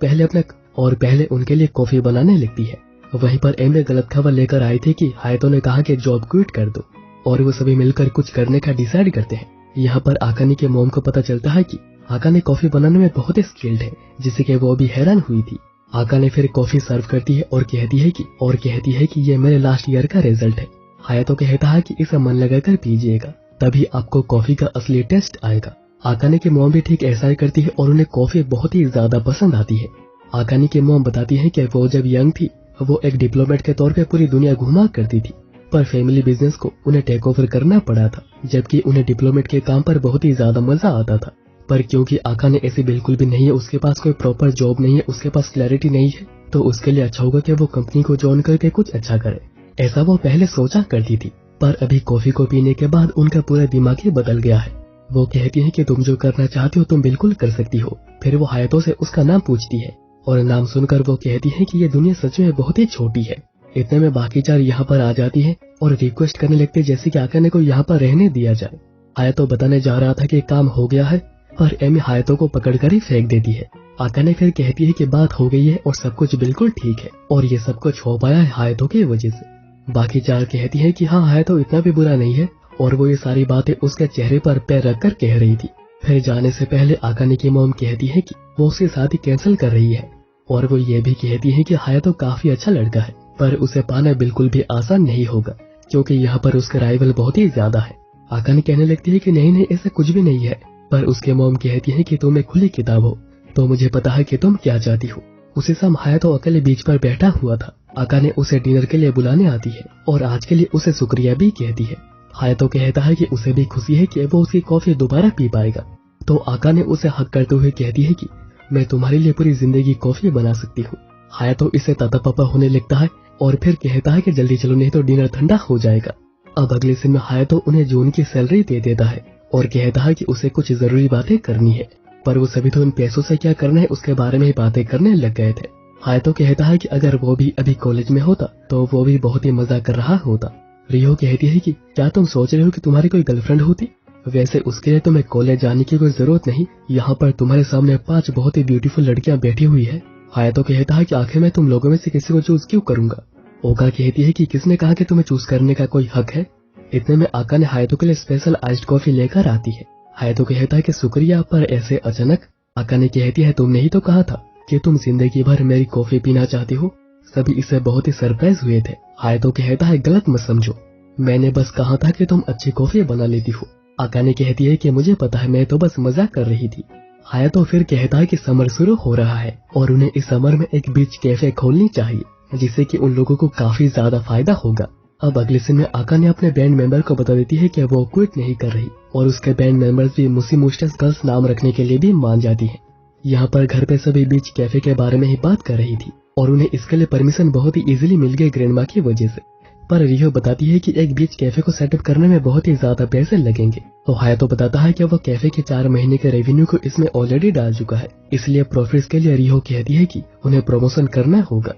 पहले उनके लिए कॉफी बनाने लगती है। वहीं पर एमी गलत खबर लेकर आई थी कि हायातो ने कहा कि जॉब क्विट कर दो और वो सभी मिलकर कुछ करने का डिसाइड करते हैं। यहाँ पर आकाने के मॉम को पता चलता है कि आकाने कॉफी बनाने में बहुत ही स्किल्ड है, जिससे कि वो भी हैरान हुई थी। आकाने फिर कॉफी सर्व करती है और कहती है कि ये मेरे लास्ट ईयर का रिजल्ट है। हायातो कहता है कि इसे मन लगाकर पीजिएगा, तभी आपको कॉफी का असली टेस्ट आएगा। आकाने की मॉम भी ठीक ऐसा ही करती है और उन्हें कॉफी बहुत ही ज्यादा पसंद आती है। आकाने की मॉम बताती है कि वो जब यंग थी वो एक डिप्लोमेट के तौर पे पूरी दुनिया घुमा करती थी, पर फैमिली बिजनेस को उन्हें टेक ओवर करना पड़ा था, जबकि उन्हें डिप्लोमेट के काम पर बहुत ही ज्यादा मजा आता था। पर क्योंकि आकाने ऐसी बिल्कुल भी नहीं है, उसके पास कोई प्रॉपर जॉब नहीं है, उसके पास क्लैरिटी नहीं है, तो उसके लिए अच्छा होगा कि वो कंपनी को ज्वाइन करके कुछ अच्छा करे। ऐसा वो पहले सोचा करती थी, पर अभी कॉफी को पीने के बाद उनका पूरा दिमाग ही बदल गया है। वो कहती है कि तुम जो करना चाहती हो तुम बिल्कुल कर सकती हो। फिर वो हायातो से उसका नाम पूछती है और नाम सुनकर वो कहती है कि ये दुनिया सच में बहुत ही छोटी है। इतने में बाकी 4 यहाँ पर आ जाती है और रिक्वेस्ट करने लगती है जैसे कि आकाने को यहाँ पर रहने दिया जाए। हायातो बताने जा रहा था कि काम हो गया है, पर एमी हायातो को पकड़कर ही फेंक देती है। आकाने फिर कहती है कि बात हो गई है और सब कुछ बिल्कुल ठीक है और ये सब कुछ हो पाया है हायतो की वजह से। बाकी 4 कहती है कि हाँ हायतो इतना भी बुरा नहीं है और वो ये सारी बातें उसके चेहरे पर पैर रखकर कह रही थी। फिर जाने से पहले आकाने की मॉम कहती है कि वो उसकी शादी कैंसिल कर रही है और वो ये भी कहती है कि हायतो काफी अच्छा लड़का है पर उसे पाना बिल्कुल भी आसान नहीं होगा क्योंकि यहाँ पर उसके राइवल बहुत ही ज्यादा है। आकाने कहने लगती है कि नहीं ऐसा कुछ भी नहीं है, पर उसके मॉम कहती है कि तुम एक खुली किताब हो तो मुझे पता है कि तुम क्या चाहती हो। उसी समय हायतो अकेले बीच पर बैठा हुआ था। आकाने उसे डिनर के लिए बुलाने आती है और आज के लिए उसे शुक्रिया भी कहती है। हायतो कहता है कि उसे भी खुशी है कि वो उसकी कॉफी दोबारा पी पाएगा। तो आकाने उसे हक करते हुए कहती है कि मैं तुम्हारे लिए पूरी जिंदगी कॉफी बना सकती हूँ। हायतो इसे तातापापा होने लगता है और फिर कहता है कि जल्दी चलो नहीं तो डिनर ठंडा हो जाएगा। अब अगले दिन में हायतो उन्हें जून की सैलरी दे देता है और कहता है कि उसे कुछ जरूरी बातें करनी है, पर वो सभी तो इन पैसों से क्या करना है उसके बारे में ही बातें करने लग गए थे। हायतो कहता है कि अगर वो भी अभी कॉलेज में होता तो वो भी बहुत ही मजा कर रहा होता। रियो कहती है कि क्या तुम सोच रहे हो कि तुम्हारी कोई गर्लफ्रेंड होती? वैसे उसके लिए तुम्हें कॉलेज जाने की कोई जरूरत नहीं, यहाँ पर तुम्हारे सामने 5 बहुत ही ब्यूटीफुल लड़कियां बैठी हुई है। हायतो कहता है कि आखिर मैं तुम लोगों में से किसी को चूज क्यों करूंगा? ओका कहती है कि किसने कहा कि तुम्हें चूज करने का कोई हक है? इतने में आकाने हायतो के लिए स्पेशल आइस्ड कॉफी लेकर आती है। हायतो कहता है कि शुक्रिया, पर ऐसे अचानक? आकाने कहती है तुमने ही तो कहा था कि तुम जिंदगी भर मेरी कॉफी पीना चाहती हो। सभी इससे बहुत ही सरप्राइज हुए थे। हायतो कहता है गलत मत समझो, मैंने बस कहा था कि तुम अच्छी कॉफी बना लेती हो। आकाने कहती है कि मुझे पता है, मैं तो बस मजाक कर रही थी। हायतो फिर कहता है कि समर शुरू हो रहा है और उन्हें इस समर में एक बीच कैफे खोलनी चाहिए जिससे कि उन लोगों को काफी ज्यादा फायदा होगा। अब अगले दिन में आकाने अपने बैंड मेंबर को बता देती है कि वो क्विट नहीं कर रही और उसके बैंड मेंबर्स भी मुसी मुस्टस गर्ल्स नाम रखने के लिए भी मान जाती है। यहाँ पर घर पे सभी बीच कैफे के बारे में ही बात कर रही थी और उन्हें इसके लिए परमिशन बहुत ही इजीली मिल गई ग्रैंडमा की वजह से। पर रियो बताती है कि एक बीच कैफे को सेटअप करने में बहुत ही ज्यादा पैसे लगेंगे। तो हायतो बताता है कि वो कैफे के 4 महीने के रेवेन्यू को इसमें ऑलरेडी डाल चुका है, इसलिए प्रॉफिट्स के लिए रियो कहती है कि उन्हें प्रमोशन करना होगा।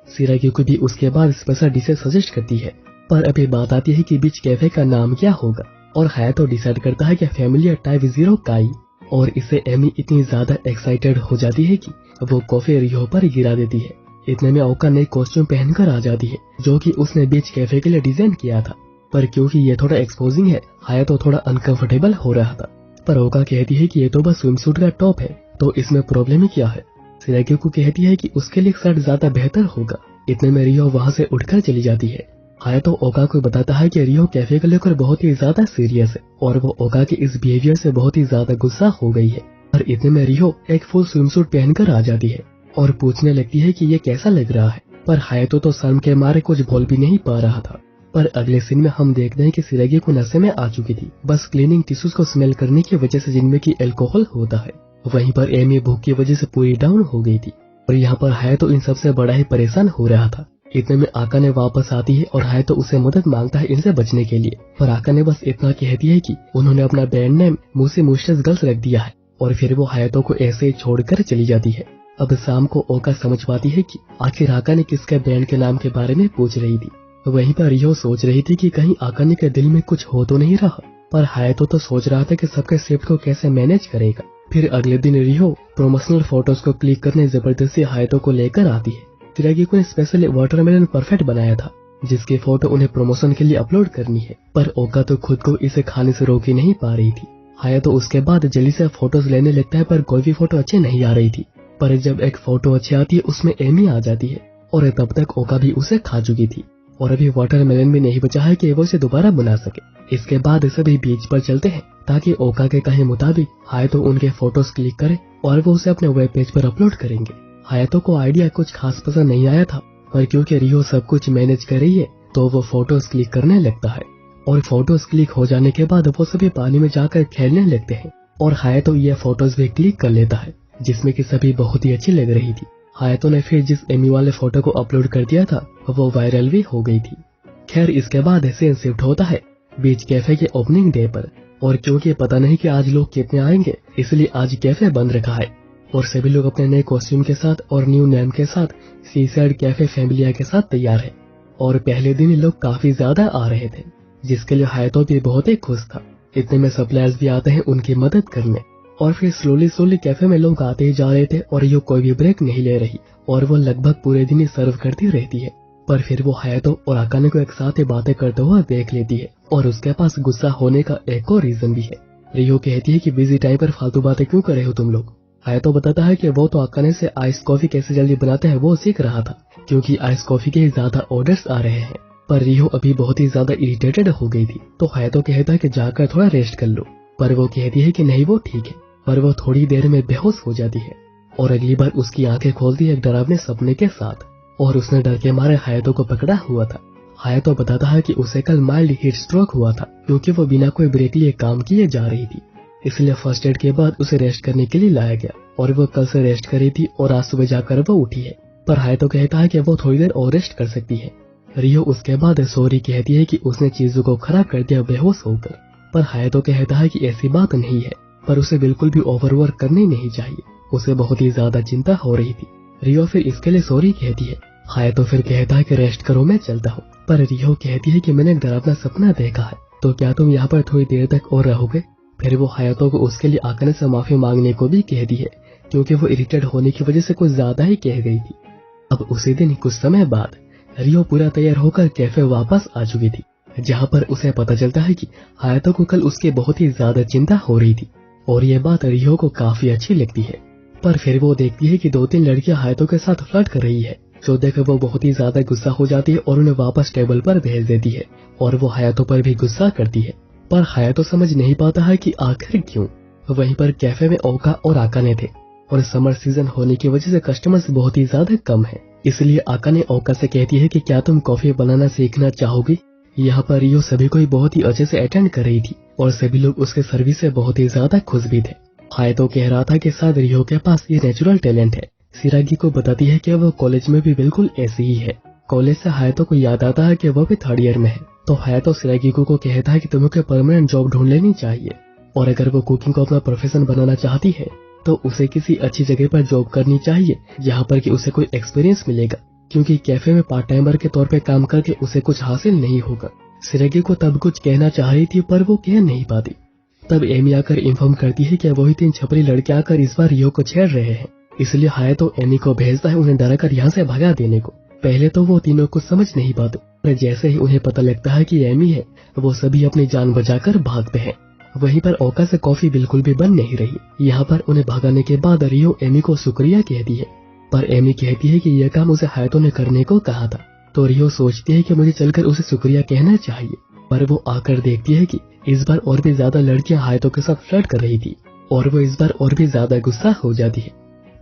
सिराग्युकी भी उसके बाद स्पेशल डिशेस सजेस्ट करती है, पर अभी बात आती है कि बीच कैफे का नाम क्या होगा और हायतो डिसाइड करता है कि फैमिली टाइप 0 काई, और इससे एमी इतनी ज्यादा एक्साइटेड हो जाती है कि वो कॉफी रियो पर गिरा देती है। इतने में ओका नई कॉस्ट्यूम पहनकर आ जाती है जो कि उसने बीच कैफे के लिए डिजाइन किया था, पर क्योंकि ये थोड़ा एक्सपोजिंग है हायतो थोड़ा अनकंफर्टेबल हो रहा था। पर ओका कहती है कि ये तो बस स्विमसूट का टॉप है तो इसमें प्रॉब्लम ही क्या है। सिराग्युकी कहती है कि उसके लिए शर्ट ज्यादा बेहतर होगा। इतने में रियो वहाँ से उठकर चली जाती है। हायतो ओका को बताता है कि रियो कैफे को लेकर बहुत ही ज्यादा सीरियस है और वो ओका के इस बिहेवियर से बहुत ही ज्यादा गुस्सा हो गई है। और इतने में रियो एक फुल स्विमसूट पहनकर आ जाती है और पूछने लगती है कि ये कैसा लग रहा है, पर हायतो तो शर्म के मारे कुछ बोल भी नहीं पा रहा था। पर अगले सीन में हम देखते हैं कि सिराग्युकी नशे में आ चुकी थी, बस क्लीनिंग टिश्यूज को स्मेल करने की वजह से जिनमें की अल्कोहल होता है। वहीं पर एमी भूख की वजह से पूरी डाउन हो गई थी और यहाँ पर हायतो इन सबसे बड़ा ही परेशान हो रहा था। इतने में आकाने वापस आती है और हायतो उसे मदद मांगता है इनसे बचने के लिए, पर आकाने बस इतना कहती है कि उन्होंने अपना बैंड नेम मुसी मुस्टस गर्ल्स रख दिया है और फिर वो हायतो को ऐसे ही छोड़कर चली जाती है। अब शाम को ओका समझ पाती है कि आखिर आकाने किसके बैंड के नाम के बारे में पूछ रही थी। वहीं पर रियो सोच रही थी कि कहीं आकाने के दिल में कुछ हो तो नहीं रहा, पर हायतो तो सोच रहा था कि सबके शिफ्ट को कैसे मैनेज करेगा। फिर अगले दिन रियो प्रोमोशनल फोटोज को क्लिक करने जबरदस्ती हायतो को लेकर आती है। सिराग्युकी ने स्पेशली वाटरमेलन परफेक्ट बनाया था जिसकी फोटो उन्हें प्रमोशन के लिए अपलोड करनी है, पर ओका तो खुद को इसे खाने से रोक ही नहीं पा रही थी। हायतो उसके बाद जल्दी से फोटोज लेने लगता है, पर कोई भी फोटो अच्छी नहीं आ रही थी। पर जब एक फोटो अच्छी आती है उसमें एमी आ जाती है और तब तक ओका भी उसे खा चुकी थी और अभी वाटरमेलन भी नहीं बचा है कि वो इसे दोबारा बना सके। इसके बाद सभी बीच पर चलते हैं ताकि ओका के कहे मुताबिक हायतो उनके फोटोज क्लिक करे और वो उसे अपने वेब पेज पर अपलोड करेंगे। हायतो को आइडिया कुछ खास पसंद नहीं आया था, पर क्योंकि रियो सब कुछ मैनेज कर रही है तो वो फोटोज क्लिक करने लगता है और फोटोज क्लिक हो जाने के बाद वो सभी पानी में जाकर खेलने लगते हैं और हायतो ये फोटोज भी क्लिक कर लेता है जिसमें कि सभी बहुत ही अच्छी लग रही थी। हायतो ने फिर जिस एमी वाले फोटो को अपलोड कर दिया था वो वायरल भी हो गई थी। खैर इसके बाद सीन शिफ्ट होता है बीच कैफे के ओपनिंग डे पर, और क्योंकि पता नहीं कि आज लोग कितने आएंगे इसलिए आज कैफे बंद रखा है और सभी लोग अपने नए कॉस्ट्यूम के साथ और न्यू नेम के साथ सीसाइड कैफे फैमिलिया के साथ तैयार है। और पहले दिन लोग काफी ज्यादा आ रहे थे जिसके लिए हायतो भी बहुत ही खुश था। इतने में सप्लायर्स भी आते हैं उनकी मदद करने और फिर स्लोली कैफे में लोग आते ही जा रहे थे और रियो कोई भी ब्रेक नहीं ले रही और वो लगभग पूरे दिन ही सर्व करती रहती है। पर फिर वो हायातो और अकाने को एक साथ ही बातें करते हुए देख लेती है और उसके पास गुस्सा होने का एक और रीजन भी है। रियो कहती है कि बिजी टाइम पर फालतू बातें क्यों कर रहे हो तुम लोग। हायातो बताता है कि वो तो अकाने से आइस कॉफी कैसे जल्दी बनाते हैं वो सीख रहा था, क्योंकि आइस कॉफी के ज्यादा ऑर्डर्स आ रहे हैं। पर रियो अभी बहुत ही ज्यादा इरिटेटेड हो गई थी, तो हायातो कहता है कि जाकर थोड़ा रेस्ट कर लो। पर वो कहती है कि नहीं वो ठीक है। पर वो थोड़ी देर में बेहोश हो जाती है और अगली बार उसकी आंखें खोलती है एक डरावने सपने के साथ, और उसने डर के मारे हायातो को पकड़ा हुआ था। हायातो बताता है कि उसे कल माइल्ड हीट स्ट्रोक हुआ था, क्योंकि वो बिना कोई ब्रेक लिए काम किए जा रही थी। इसलिए फर्स्ट एड के बाद उसे रेस्ट करने के लिए लाया गया और वो कल से रेस्ट करी थी और आज सुबह जाकर वो उठी है। पर हायातो कहता है कि वो थोड़ी देर और रेस्ट कर सकती है। रियो उसके बाद सॉरी कहती है कि उसने चीजों को खराब कर दिया बेहोश होकर। पर हायातो कहता है कि ऐसी बात नहीं है, पर उसे बिल्कुल भी ओवरवर्क करनी नहीं चाहिए। उसे बहुत ही ज्यादा चिंता हो रही थी। रियो फिर इसके लिए सॉरी कहती है। हायातो फिर कहता है कि रेस्ट करो, मैं चलता हूँ। पर रियो कहती है कि मैंने एक डरावना सपना देखा है, तो क्या तुम यहाँ पर थोड़ी देर तक और रहोगे। फिर वो हायातो को उसके लिए अकाने से माफी मांगने को भी कहती है, क्योंकि वो इरिटेट होने की वजह से कुछ ज्यादा ही कह गई थी। अब उसी दिन कुछ समय बाद रियो पूरा तैयार होकर कैफे वापस आ चुकी थी, जहाँ पर उसे पता चलता है कि हायातो को कल उसकी बहुत ही ज्यादा चिंता हो रही थी और ये बात रियो को काफी अच्छी लगती है। पर फिर वो देखती है कि 2-3 लड़कियां हायातो के साथ फ्लर्ट कर रही है, जो देखकर वो बहुत ही ज्यादा गुस्सा हो जाती है और उन्हें वापस टेबल पर भेज देती है और वो हायातो पर भी गुस्सा करती है। पर हायातो समझ नहीं पाता है कि आखिर क्यों। वहीं पर कैफे में ओका और अकाने थे और समर सीजन होने की वजह से कस्टमर्स बहुत ही ज्यादा कम है, इसलिए अकाने ओका से कहती है कि क्या तुम कॉफी बनाना सीखना चाहोगी। यहाँ पर रियो सभी को बहुत ही अच्छे से अटेंड कर रही थी और सभी लोग उसके सर्विस से बहुत ही ज्यादा खुश भी थे। हायातो कह रहा था कि शायद रियो के पास ये नेचुरल टैलेंट है। सिरागी को बताती है कि वो कॉलेज में भी बिल्कुल ऐसी ही है। कॉलेज से हायातो को याद आता है कि वो भी 3rd ईयर में है, तो हायातो सिरागी को कहता है कि तुम्हें कोई परमानेंट जॉब ढूंढ लेनी चाहिए और अगर वो कुकिंग को अपना प्रोफेशन बनाना चाहती है तो उसे किसी अच्छी जगह पर जॉब करनी चाहिए, जहाँ पर कि उसे कोई एक्सपीरियंस मिलेगा, क्योंकि कैफे में पार्ट टाइमर के तौर पे काम करके उसे कुछ हासिल नहीं होगा। सिरागी को तब कुछ कहना चाह रही थी पर वो कह नहीं पाती। तब एमी आकर इन्फॉर्म करती है कि वही 3 छपरी लड़के आकर इस बार रियो को छेड़ रहे हैं, इसलिए हायातो एमी को भेजता है उन्हें डराकर यहाँ से भगा देने को। पहले तो वो तीनों कुछ समझ नहीं पाते, पर जैसे ही उन्हें पता लगता है कि एमी है, वो सभी अपनी जान बचाकर भागते हैं। वहीं पर ओका से कॉफी बिल्कुल भी बन नहीं रही। यहाँ पर उन्हें भगाने के बाद रियो एमी को शुक्रिया कहती है, पर एमी कहती है कि यह काम उसे हायातो ने करने को कहा था। तो रियो सोचती है कि मुझे चलकर उसे शुक्रिया कहना चाहिए, पर वो आकर देखती है कि इस बार और भी ज्यादा लड़कियां हायातो के साथ फ्लर्ट कर रही थी और वो इस बार और भी ज्यादा गुस्सा हो जाती है।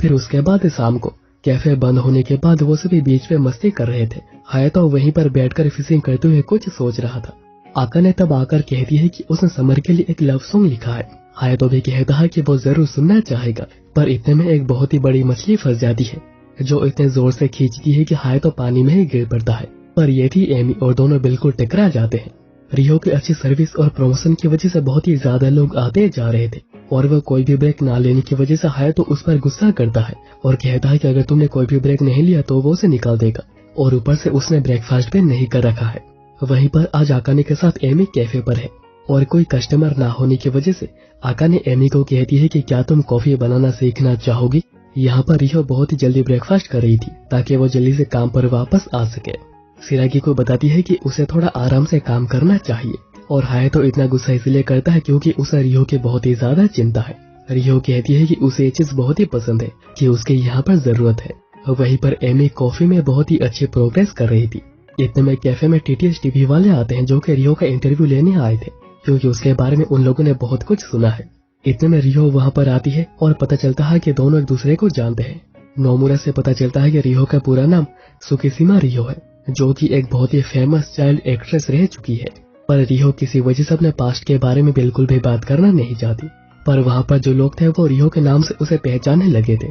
फिर उसके बाद शाम को कैफे बंद होने के बाद वो सभी बीच में मस्ती कर रहे थे। हायातो वहीं पर बैठकर फिशिंग करते हुए कुछ सोच रहा था। अकाने तब आकर कहती है कि उसने समर के लिए एक लव सॉन्ग लिखा है। हायातो भी कहता है कि वो जरूर सुनना चाहेगा, पर इतने में एक बहुत ही बड़ी मछली फंस जाती है, जो इतने जोर से खींचती है कि हायातो पानी में ही गिर पड़ता है। पर ये थी एमी और दोनों बिल्कुल टकरा जाते हैं। रियो की अच्छी सर्विस और प्रमोशन की वजह से बहुत ही ज्यादा लोग आते जा रहे थे और वह कोई भी ब्रेक ना लेने की वजह से हायातो उस पर गुस्सा करता है और कहता है कि अगर तुमने कोई भी ब्रेक नहीं लिया तो वो उसे निकाल देगा, और ऊपर से उसने ब्रेकफास्ट भी नहीं कर रखा है। वहीं पर आज अकाने के साथ एमी कैफे पर है और कोई कस्टमर ना होने की वजह से अकाने एमी को कहती है कि क्या तुम कॉफी बनाना सीखना चाहोगी। यहाँ पर रियो बहुत ही जल्दी ब्रेकफास्ट कर रही थी ताकि वो जल्दी से काम पर वापस आ सके। सिरागी को बताती है कि उसे थोड़ा आराम से काम करना चाहिए और हायातो इतना गुस्सा इसलिए करता है क्योंकि उसे रियो की बहुत ही ज्यादा चिंता है। रियो कहती है कि उसे ये चीज बहुत ही पसंद है कि उसके यहाँ पर जरूरत है। वहीं पर एमी कॉफी में बहुत ही अच्छी प्रोग्रेस कर रही थी। इतने में कैफे में टीटीएस टीवी वाले आते हैं जो कि रियो का इंटरव्यू लेने आए थे, क्योंकि उसके बारे में उन लोगों ने बहुत कुछ सुना है। इतने में रियो वहाँ पर आती है और पता चलता है कि दोनों एक दूसरे को जानते हैं। नोमुरा से पता चलता है कि रियो का पूरा नाम सुकिशिमा रियो है, जो कि एक बहुत ही फेमस चाइल्ड एक्ट्रेस रह चुकी है। पर रियो किसी वजह से अपने पास्ट के बारे में बिल्कुल भी बात करना नहीं चाहती। पर वहाँ पर जो लोग थे वो रियो के नाम से उसे पहचानने लगे थे।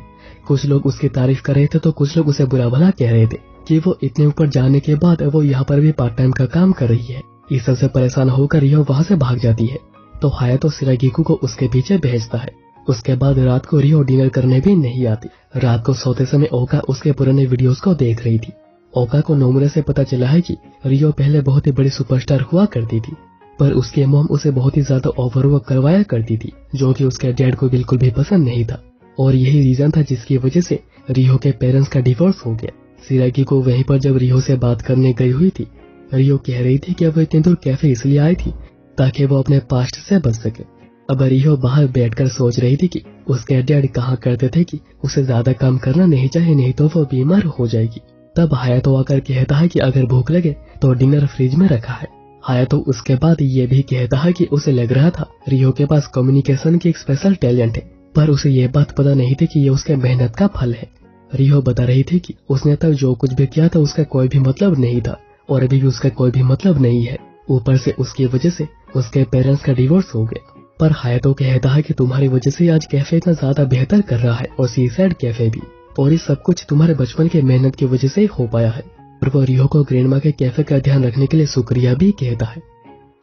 कुछ लोग उसकी तारीफ कर रहे थे तो कुछ लोग उसे बुरा भला कह रहे थे कि वो इतने ऊपर जाने के बाद वो यहाँ पर भी पार्ट टाइम का काम कर रही है। इस सबसे परेशान होकर रियो वहाँ से भाग जाती है, तो हायातो सिरागिकू को उसके पीछे भेजता है। उसके बाद रात को रियो डिनर करने भी नहीं आती। रात को सोते समय ओका उसके पुराने वीडियोस को देख रही थी। ओका को नोमुरा से पता चला है कि रियो पहले बहुत ही बड़ी सुपरस्टार हुआ करती थी, पर उसके मॉम उसे बहुत ही ज्यादा ओवरवर्क करवाया करती थी, जो कि उसके डैड को बिल्कुल भी पसंद नहीं था। और यही रीजन था जिसकी वजह से रियो के पेरेंट्स का डिवोर्स हो गया। सिरागी को वहीं पर जब रियो से बात करने गई हुई थी, रियो कह रही थी कि अब इतनी दूर कैफे इसलिए आई थी ताकि वो अपने पास्ट से बच सके। अब रियो बाहर बैठकर सोच रही थी कि उसके डैड कहा करते थे कि उसे ज्यादा काम करना नहीं चाहिए, नहीं तो वो बीमार हो जाएगी। तब हायातो आकर कहता है कि अगर भूख लगे तो डिनर फ्रिज में रखा है। हायातो उसके बाद ये भी कहता है कि उसे लग रहा था रियो के पास कम्युनिकेशन की एक स्पेशल टैलेंट है, पर उसे ये बात पता नहीं थी कि ये उसके मेहनत का फल है। रियो बता रही थी कि उसने तब जो कुछ भी किया था उसका कोई भी मतलब नहीं था और अभी भी उसका कोई भी मतलब नहीं है। ऊपर से उसकी वजह से उसके पेरेंट्स का डिवोर्स हो गया। पर हायातो कहता है कि तुम्हारी वजह से आज कैफे इतना ज्यादा बेहतर कर रहा है और सीसाइड कैफे भी, और ये सब कुछ तुम्हारे बचपन की मेहनत की वजह से हो पाया है। और वो रियो को ग्रैंडमा के कैफे का ध्यान रखने के लिए शुक्रिया भी कहता है।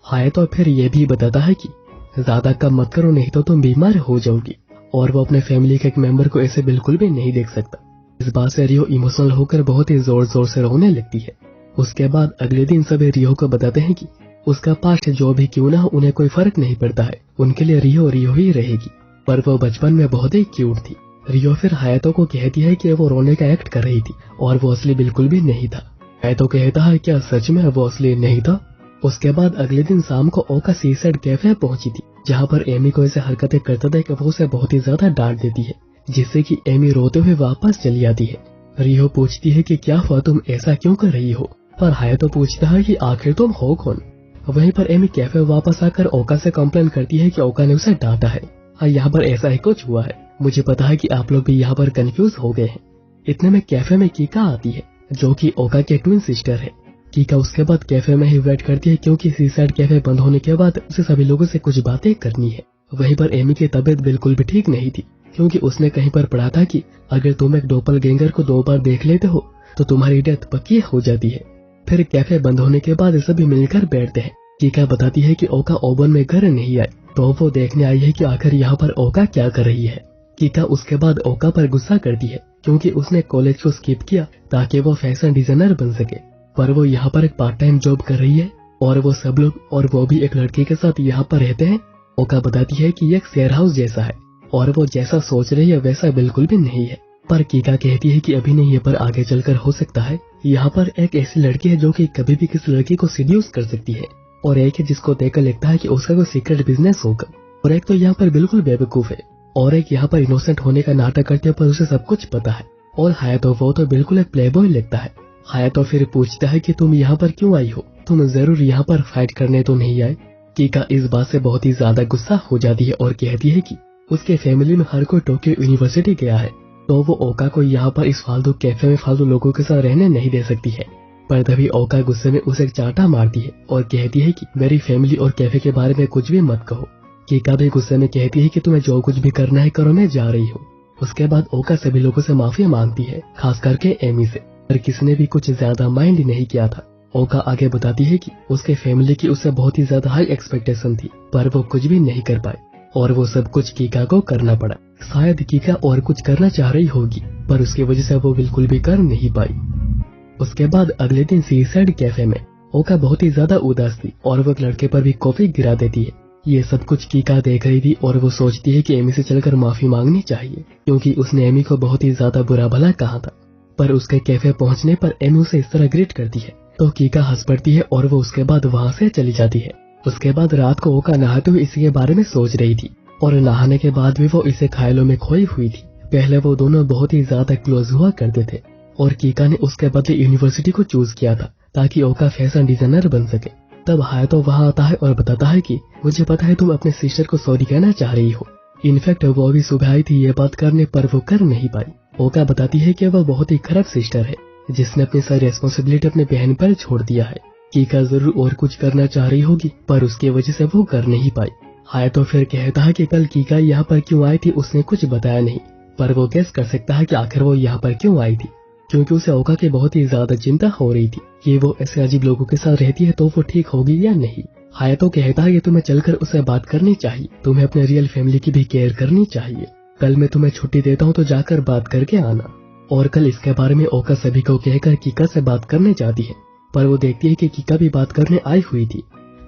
हायातो फिर ये भी बताता है कि ज्यादा कम मत करो, नहीं तो तुम बीमार हो जाओगी, और वो अपने फैमिली के एक मेंबर को ऐसे बिल्कुल भी नहीं देख सकता। इस बात से रियो इमोशनल होकर बहुत ही जोर जोर से रोने लगती है। उसके बाद अगले दिन सभी रियो को बताते हैं कि उसका पास्ट जो भी क्यों ना हो उन्हें कोई फर्क नहीं पड़ता है, उनके लिए रियो रियो ही रहेगी। पर वो बचपन में बहुत ही क्यूट थी। रियो फिर हायातो को कहती है कि वो रोने का एक्ट कर रही थी और वो असली बिल्कुल भी नहीं था। हायातो कहता है क्या सच में वो असली नहीं था। उसके बाद अगले दिन शाम को ओका सीसाइड कैफे पहुंची थी, जहाँ पर एमी को ऐसे हरकतें करता था कि वो उसे बहुत ही ज्यादा डांट देती है, जिससे कि एमी रोते हुए वापस चली आती है। रियो पूछती है कि क्या हुआ, तुम ऐसा क्यों कर रही हो, पर हायातो पूछता है कि आखिर तुम हो कौन। वहीं पर एमी कैफे वापस आकर ओका से कंप्लेन करती है कि ओका ने उसे डांटा है। हाँ, यहाँ पर ऐसा ही कुछ हुआ है। मुझे पता है कि आप लोग भी यहाँ पर कंफ्यूज हो गए हैं। इतने में कैफे में कीका आती है, जो कि ओका के ट्विन सिस्टर है। कीका उसके बाद कैफे में ही वेट करती है, क्योंकि सीसाइड कैफे बंद होने के बाद उसे सभी लोगों से कुछ बातें करनी है। वहीं पर एमी की तबीयत बिल्कुल भी ठीक नहीं थी, क्योंकि उसने कहीं पर पढ़ा था कि अगर तुम एक डोपलगैंगर को 2 बार देख लेते हो तो तुम्हारी डेथ पक्की हो जाती है। फिर कैफे बंद होने के बाद सभी मिलकर बैठते हैं। कीका बताती है कि ओका ओवन में घर नहीं आई, तो वो देखने आई है कि आखिर यहाँ पर ओका क्या कर रही है। कीका उसके बाद ओका पर गुस्सा करती है, क्योंकि उसने कॉलेज को स्किप किया ताकि वो फैशन डिजाइनर बन सके, पर वो यहाँ पर एक पार्ट टाइम जॉब कर रही है और वो सब लोग और वो भी एक लड़के के साथ यहाँ पर रहते हैं। ओका बताती है कि ये एक शेयर हाउस जैसा है और वो जैसा सोच रही है वैसा बिल्कुल भी नहीं है। पर कीका कहती है कि अभी नहीं है, पर आगे चलकर हो सकता है। यहाँ पर एक ऐसी लड़की है जो कि कभी भी किसी लड़की को सीड्यूस कर सकती है, और एक है जिसको देखकर लगता है कि उसका कोई सीक्रेट बिजनेस होगा, और एक तो यहाँ पर बिल्कुल बेवकूफ है, और एक यहाँ पर इनोसेंट होने का नाटक करते पर उसे सब कुछ पता है। और हायातो वो तो बिल्कुल एक प्लेबॉय लगता है। हायातो फिर पूछता है कि तुम यहाँ पर क्यों आई हो, तुम जरूर यहाँ पर फाइट करने तो नहीं आए। कीका इस बात से बहुत ही ज्यादा गुस्सा हो जाती है और कहती है कि उसके फैमिली में हर कोई टोक्यो यूनिवर्सिटी गया है, तो वो ओका को यहाँ पर इस फालतू कैफे में फालतू लोगों के साथ रहने नहीं दे सकती है। पर तभी ओका गुस्से में उसे चाटा मारती है और कहती है कि मेरी फैमिली और कैफे के बारे में कुछ भी मत कहो। कीका भी गुस्से में कहती है कि तुम्हें जो कुछ भी करना है करो, मैं जा रही हूँ। उसके बाद ओका सभी लोगों से माफी मांगती है, खास करके एमी से, पर किसने भी कुछ ज्यादा माइंड नहीं किया था। ओका आगे बताती है कि उसके फैमिली की उससे बहुत ही ज्यादा हाई एक्सपेक्टेशन थी, पर वो कुछ भी नहीं कर पाए और वो सब कुछ कीका को करना पड़ा। शायद कीका और कुछ करना चाह रही होगी, पर उसकी वजह से वो बिल्कुल भी कर नहीं पाई। उसके बाद अगले दिन सीसाइड कैफे में ओका बहुत ही ज्यादा उदास थी और वो एक लड़के पर भी कॉफी गिरा देती है। ये सब कुछ कीका देख रही थी और वो सोचती है कि एमी से चलकर माफी मांगनी चाहिए, क्योंकि उसने एमी को बहुत ही ज्यादा बुरा भला कहा था। पर उसके कैफे पहुंचने पर एमी उसे इस तरह ग्रीट करती है तो कीका हंस पड़ती है और वो उसके बाद वहाँ से चली जाती है। उसके बाद रात को ओका नहाते हुए इसी के बारे में सोच रही थी, और नहाने के बाद भी वो इसे ख्यालों में खोई हुई थी। पहले वो दोनों बहुत ही ज्यादा क्लोज हुआ करते थे और कीका ने उसके बदले यूनिवर्सिटी को चूज किया था ताकि ओका फैशन डिजाइनर बन सके। तब हायातो वहाँ आता है और बताता है कि मुझे पता है तुम अपने सिस्टर को सॉरी कहना चाह रही हो। इनफैक्ट वो भी सुबह आई थी ये बात करने, पर वो कर नहीं पाई। ओका बताती है कि वह बहुत ही खराब सिस्टर है जिसने अपनी सारी रेस्पॉन्सिबिलिटी अपने बहन पर छोड़ दिया है। कीका जरूर और कुछ करना चाह रही होगी, पर उसकी वजह से वो कर नहीं पाई। हायातो फिर कहता है कि कल कीका यहाँ पर क्यों आई थी उसने कुछ बताया नहीं, पर वो गेस कर सकता है कि आखिर वो यहाँ पर क्यों आई थी, क्योंकि उसे ओका की बहुत ही ज्यादा चिंता हो रही थी कि वो ऐसे अजीब लोगों के साथ रहती है तो वो ठीक होगी या नहीं। हायातो कहता है कि तुम्हें चलकर उसे बात करनी चाहिए, तुम्हें अपने रियल फैमिली की भी केयर करनी चाहिए। कल मैं तुम्हें छुट्टी देता हूँ तो जाकर बात करके आना। और कल इसके बारे में ओका सभी को कहकर कीका से बात करने जाती है, पर वो देखती है कि कीका भी बात करने आई हुई थी।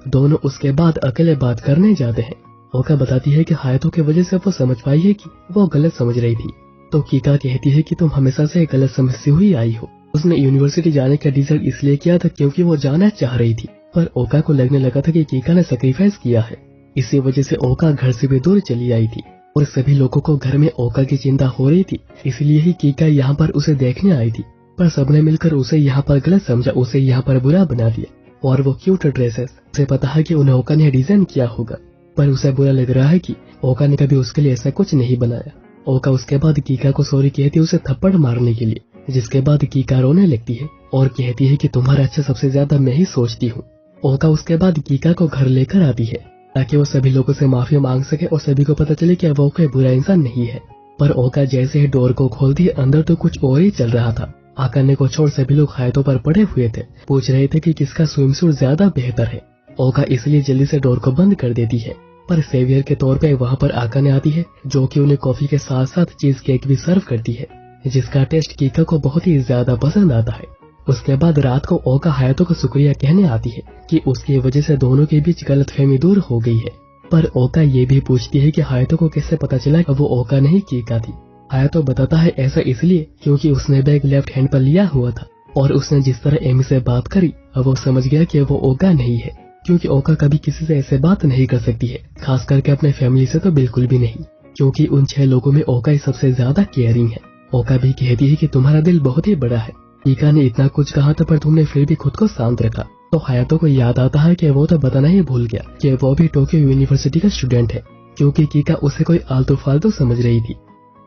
दोनों उसके बाद अकेले बात करने जाते हैं। ओका बताती है कि हायतो की वजह से वो समझ पाई है कि वो गलत समझ रही थी। तो कीका कहती है कि तुम हमेशा से गलत समझती हुई आई हो। उसने यूनिवर्सिटी जाने का डिसाइड इसलिए किया था क्योंकि वो जाना चाह रही थी, पर ओका को लगने लगा था कि कीका ने सैक्रिफाइस किया है। इसी वजह से ओका घर से भी दूर चली आई थी और सभी लोगों को घर में ओका की चिंता हो रही थी, इसलिए ही कीका यहाँ पर उसे देखने आई थी। पर सबने मिलकर उसे यहाँ पर गलत समझा, उसे यहाँ पर बुरा बना दिया। और वो क्यूट ड्रेसेस, उसे पता है कि उन्हें ओका ने डिजाइन किया होगा, पर उसे बुरा लग रहा है कि ओका ने कभी उसके लिए ऐसा कुछ नहीं बनाया। ओका उसके बाद कीका को सॉरी कहती है उसे थप्पड़ मारने के लिए, जिसके बाद कीका रोने लगती है और कहती है कि तुम्हारा अच्छा सबसे ज्यादा मैं ही सोचती हूँ। ओका उसके बाद कीका को घर लेकर आती है ताकि वो सभी लोगों से माफी मांग सके और सभी को पता चले कि वो कोई बुरा इंसान नहीं है। पर ओका जैसे ही डोर को खोलती है, अंदर तो कुछ और ही चल रहा था। आकाने को छोड़ सभी लोग हायतों पर पड़े हुए थे, पूछ रहे थे कि किसका स्विमसूट ज्यादा बेहतर है। ओका इसलिए जल्दी से डोर को बंद कर देती है, पर सेवियर के तौर पे वहाँ पर आकाने आती है, जो कि उन्हें कॉफी के साथ साथ चीज केक भी सर्व करती है, जिसका टेस्ट कीका को बहुत ही ज्यादा पसंद आता है। उसके बाद रात को ओका हायतो को शुक्रिया कहने आती है कि उसकी वजह से दोनों के बीच गलतफहमी दूर हो गई है। पर ओका ये भी पूछती है कि हायतो को कैसे पता चला कि वो ओका नहीं कीका थी। हायतो बताता है ऐसा इसलिए क्योंकि उसने बैग लेफ्ट हैंड पर लिया हुआ था और उसने जिस तरह एमी से बात करी वो समझ गया कि वो ओका नहीं है, क्योंकि ओका कभी किसी से ऐसे बात नहीं कर सकती है, खास करके अपने फैमिली से तो बिल्कुल भी नहीं, क्योंकि उन 6 लोगों में ओका ही सबसे ज्यादा केयरिंग है। ओका भी कहती है कि तुम्हारा दिल बहुत ही बड़ा है, कीका ने इतना कुछ कहा था पर तुमने फिर भी खुद को शांत रखा। तो हायतो को याद आता है कि वो तो बताना ही भूल गया कि वो भी टोक्यो यूनिवर्सिटी का स्टूडेंट है, क्योंकि कीका उसे कोई आलतू फालतू समझ रही थी।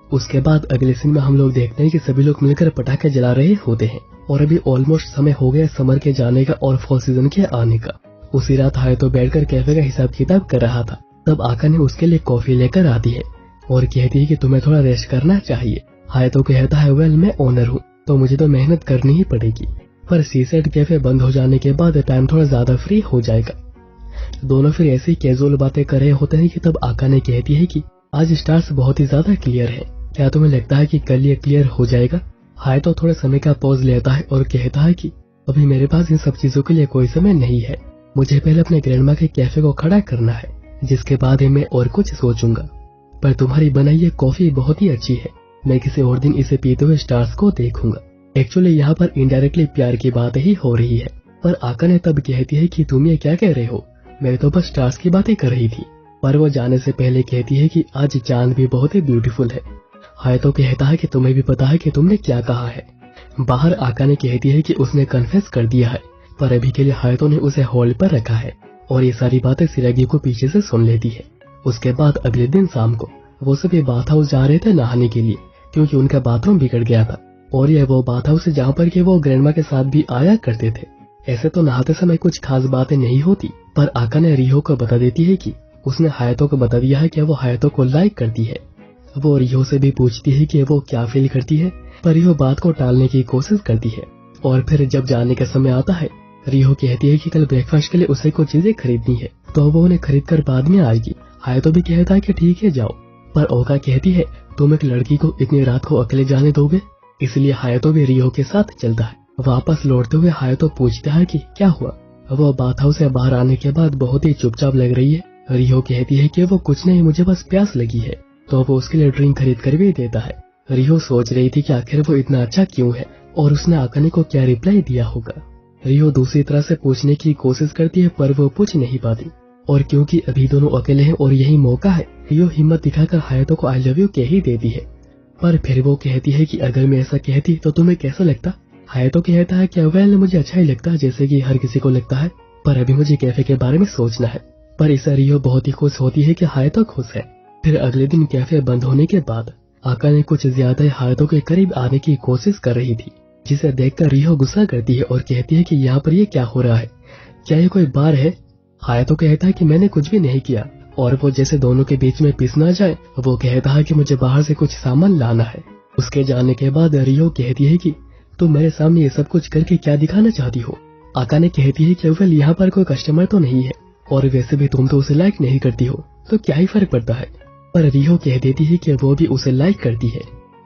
उसके बाद अगले सीन में हम लोग देखते हैं कि सभी लोग मिलकर पटाखे जला रहे होते हैं और अभी ऑलमोस्ट समय हो गया समर के जाने का और फॉल सीजन के आने का। उसी रात हायतो बैठकर कैफे का हिसाब किताब कर रहा था, तब आकाने उसके लिए कॉफी लेकर आती है और कहती है कि तुम्हें थोड़ा रेस्ट करना चाहिए। हायतो कहता है वेल मैं ओनर हूँ तो मुझे तो मेहनत करनी ही पड़ेगी, पर सीसेट कैफे बंद हो जाने के बाद टाइम थोड़ा ज्यादा फ्री हो जाएगा। दोनों फिर ऐसी कैजुअल बातें कर रहे होते हैं कि तब आकाने कहती है कि आज स्टार्स बहुत ही ज्यादा क्लियर है, क्या तुम्हें लगता है कि कल ये क्लियर हो जाएगा? हायतो थोड़े समय का पॉज लेता है और कहता है कि अभी मेरे पास इन सब चीजों के लिए कोई समय नहीं है, मुझे पहले अपने ग्रैंडमा के कैफे को खड़ा करना है, जिसके बाद मैं और कुछ सोचूंगा। पर तुम्हारी बनाई ये कॉफी बहुत ही अच्छी है, मैं किसी और दिन इसे पीते हुए स्टार्स को देखूंगा। एक्चुअली यहाँ पर इनडायरेक्टली प्यार की बात ही हो रही है, पर आकाने तब कहती है कि तुम ये क्या कह रहे हो, मैं तो बस स्टार्स की बातें कर रही थी। पर वो जाने से पहले कहती है कि आज चांद भी बहुत ही ब्यूटीफुल है। हायतो कहता है कि तुम्हें भी पता है कि तुमने क्या कहा है। बाहर आकाने कहती है कि उसने कन्फेस कर दिया है, पर अभी के लिए हायतो ने उसे होल्ड पर रखा है और ये सारी बातें सिरागी को पीछे से सुन लेती है। उसके बाद अगले दिन शाम को वो सभी बाथ हाउस जा रहे थे नहाने के लिए, क्योंकि उनका बाथरूम बिगड़ गया था और यह वो बाथ हाउस है जहाँ पर कि वो ग्रैंडमा के साथ भी आया करते थे। ऐसे तो नहाते समय कुछ खास बातें नहीं होती, पर आकाने रिहो को बता देती है कि उसने हायतो को बता दिया है कि वो हायतो को लाइक करती है। वो रिहो से भी पूछती है कि वो क्या फील करती है, पर रिहो बात को टालने की कोशिश करती है। और फिर जब जाने का समय आता है, रिहो कहती है कि कल ब्रेकफास्ट के लिए उसे कुछ चीजें खरीदनी है, तो वो उन्हें खरीद कर बाद में आएगी। हायतो भी कहता है कि ठीक है जाओ, पर ओका कहती है तुम एक लड़की को इतनी रात को अकेले जाने दोगे, इसलिए हायतो भी रिहो के साथ चलता है। वापस लौटते हुए हायतो पूछता है कि क्या हुआ। वो बाथ हाउस से बाहर आने के बाद बहुत ही चुपचाप लग रही है। रिहो कहती है कि वो कुछ नहीं, मुझे बस प्यास लगी है, तो वो उसके लिए ड्रिंक खरीद कर भी देता है। रिहो सोच रही थी कि आखिर वो इतना अच्छा क्यों है और उसने आकाने को क्या रिप्लाई दिया होगा। रिहो दूसरी तरह से पूछने की कोशिश करती है, पर वो पूछ नहीं पाती, और क्योंकि अभी दोनों अकेले हैं और यही मौका है, रिहो हिम्मत दिखाकर हायतो को आई लव यू कह ही देती है। पर फिर वो कहती है कि अगर मैं ऐसा कहती तो तुम्हें कैसा लगता। हायतो कहता है कि वेल मुझे अच्छा ही लगता है, जैसे कि हर किसी को लगता है, पर अभी मुझे कैफे के बारे में सोचना है। पर इससे रिहो बहुत ही खुश होती है कि हायतो खुश है। फिर अगले दिन कैफे बंद होने के बाद आकाने कुछ ज्यादा हायतो के करीब आने की कोशिश कर रही थी, जिसे देखकर रिहो गुस्सा करती है और कहती है कि यहाँ पर ये क्या हो रहा है, क्या ये कोई बार है। हायतो कहता है कि मैंने कुछ भी नहीं किया, और वो जैसे दोनों के बीच में पिस ना जाए, वो कहता है कि मुझे बाहर से कुछ सामान लाना है। उसके जाने के बाद रिहो कहती है कि तुम मेरे सामने ये सब कुछ करके क्या दिखाना चाहती हो। आकाने कहती है कि वेल यहाँ पर कोई कस्टमर तो नहीं है, और वैसे भी तुम तो उसे लाइक नहीं करती हो, तो क्या ही फर्क पड़ता है। पर रिहो कह देती है कि वो भी उसे लाइक करती है।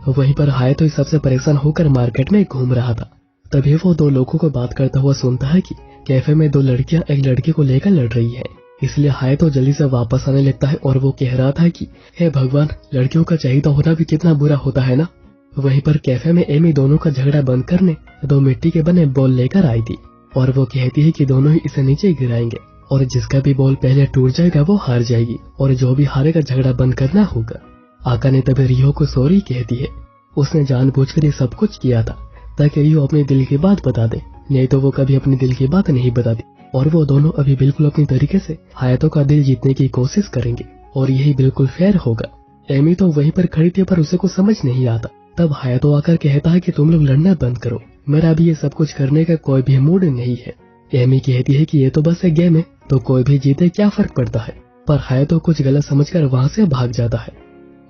वहीं पर हायतो सबसे परेशान होकर मार्केट में घूम रहा था। तभी वो दो लोगों को बात करता हुआ सुनता है कि कैफे में दो लड़कियां एक लड़के को लेकर लड़ रही हैं। इसलिए हायतो जल्दी से वापस आने लगता है और वो कह रहा था कि हे भगवान, लड़कियों का चाहिए होना भी कितना बुरा होता है ना। वहीं पर कैफे में एमी दोनों का झगड़ा बंद करने दो मिट्टी के बने बॉल लेकर आई थी और वो कहती है कि दोनों ही इसे नीचे गिराएंगे और जिसका भी बॉल पहले टूट जाएगा वो हार जाएगी और जो भी हारेगा झगड़ा बंद करना होगा। आका ने तभी रियो को सॉरी कहती है। उसने जानबूझकर ये सब कुछ किया था ताकि रियो अपने दिल की बात बता दे, नहीं तो वो कभी अपनी दिल की बात नहीं बताती। और वो दोनों अभी बिल्कुल अपनी तरीके से हायतो का दिल जीतने की कोशिश करेंगे और यही बिल्कुल फेयर होगा। एमी तो वहीं पर खड़ी थी पर उसे कुछ समझ नहीं आता। तब हायतो आकर कहता है कि तुम लोग लड़ना बंद करो, मेरा अभी ये सब कुछ करने का कोई भी मूड नहीं है। एमी कहती है कि ये तो बस एक गेम है, तो कोई भी जीते क्या फर्क पड़ता है। पर हायतो कुछ गलत समझकर वहाँ से भाग जाता है।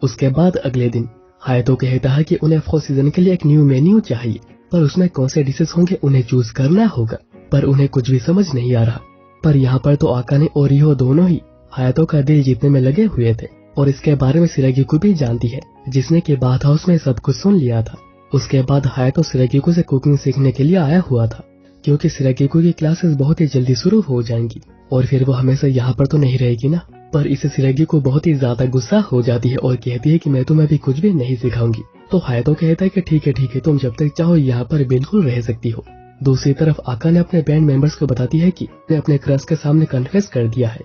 उसके बाद अगले दिन हायतो कहता है कि उन्हें 4 सीजन के लिए एक न्यू मेन्यू चाहिए, पर उसमें कौन से डिशेस होंगे उन्हें चूज करना होगा। पर उन्हें कुछ भी समझ नहीं आ रहा। पर यहाँ पर तो आका ने और रियो दोनों ही हायतो का दिल जीतने में लगे हुए थे और इसके बारे में सिरागिको भी जानती है, जिसने के बाथ हाउस में सब कुछ सुन लिया था। उसके बाद हायतो सिरागिको से कुकिंग सीखने के लिए आया हुआ था, क्योंकि सिरागिको की क्लासेस बहुत ही जल्दी शुरू हो जाएंगी और फिर वो हमेशा यहाँ पर तो नहीं रहेगी ना। पर इसे सिरागिको बहुत ही ज्यादा गुस्सा हो जाती है और कहती है कि मैं तुम्हें भी कुछ भी नहीं सिखाऊंगी। तो हायतो कहता है कि ठीक है, तुम जब तक चाहो यहाँ पर बिल्कुल रह सकती हो। दूसरी तरफ आका ने अपने बैंड मेंबर्स को बताती है कि उसने अपने क्रश के सामने कन्फेस कर दिया है।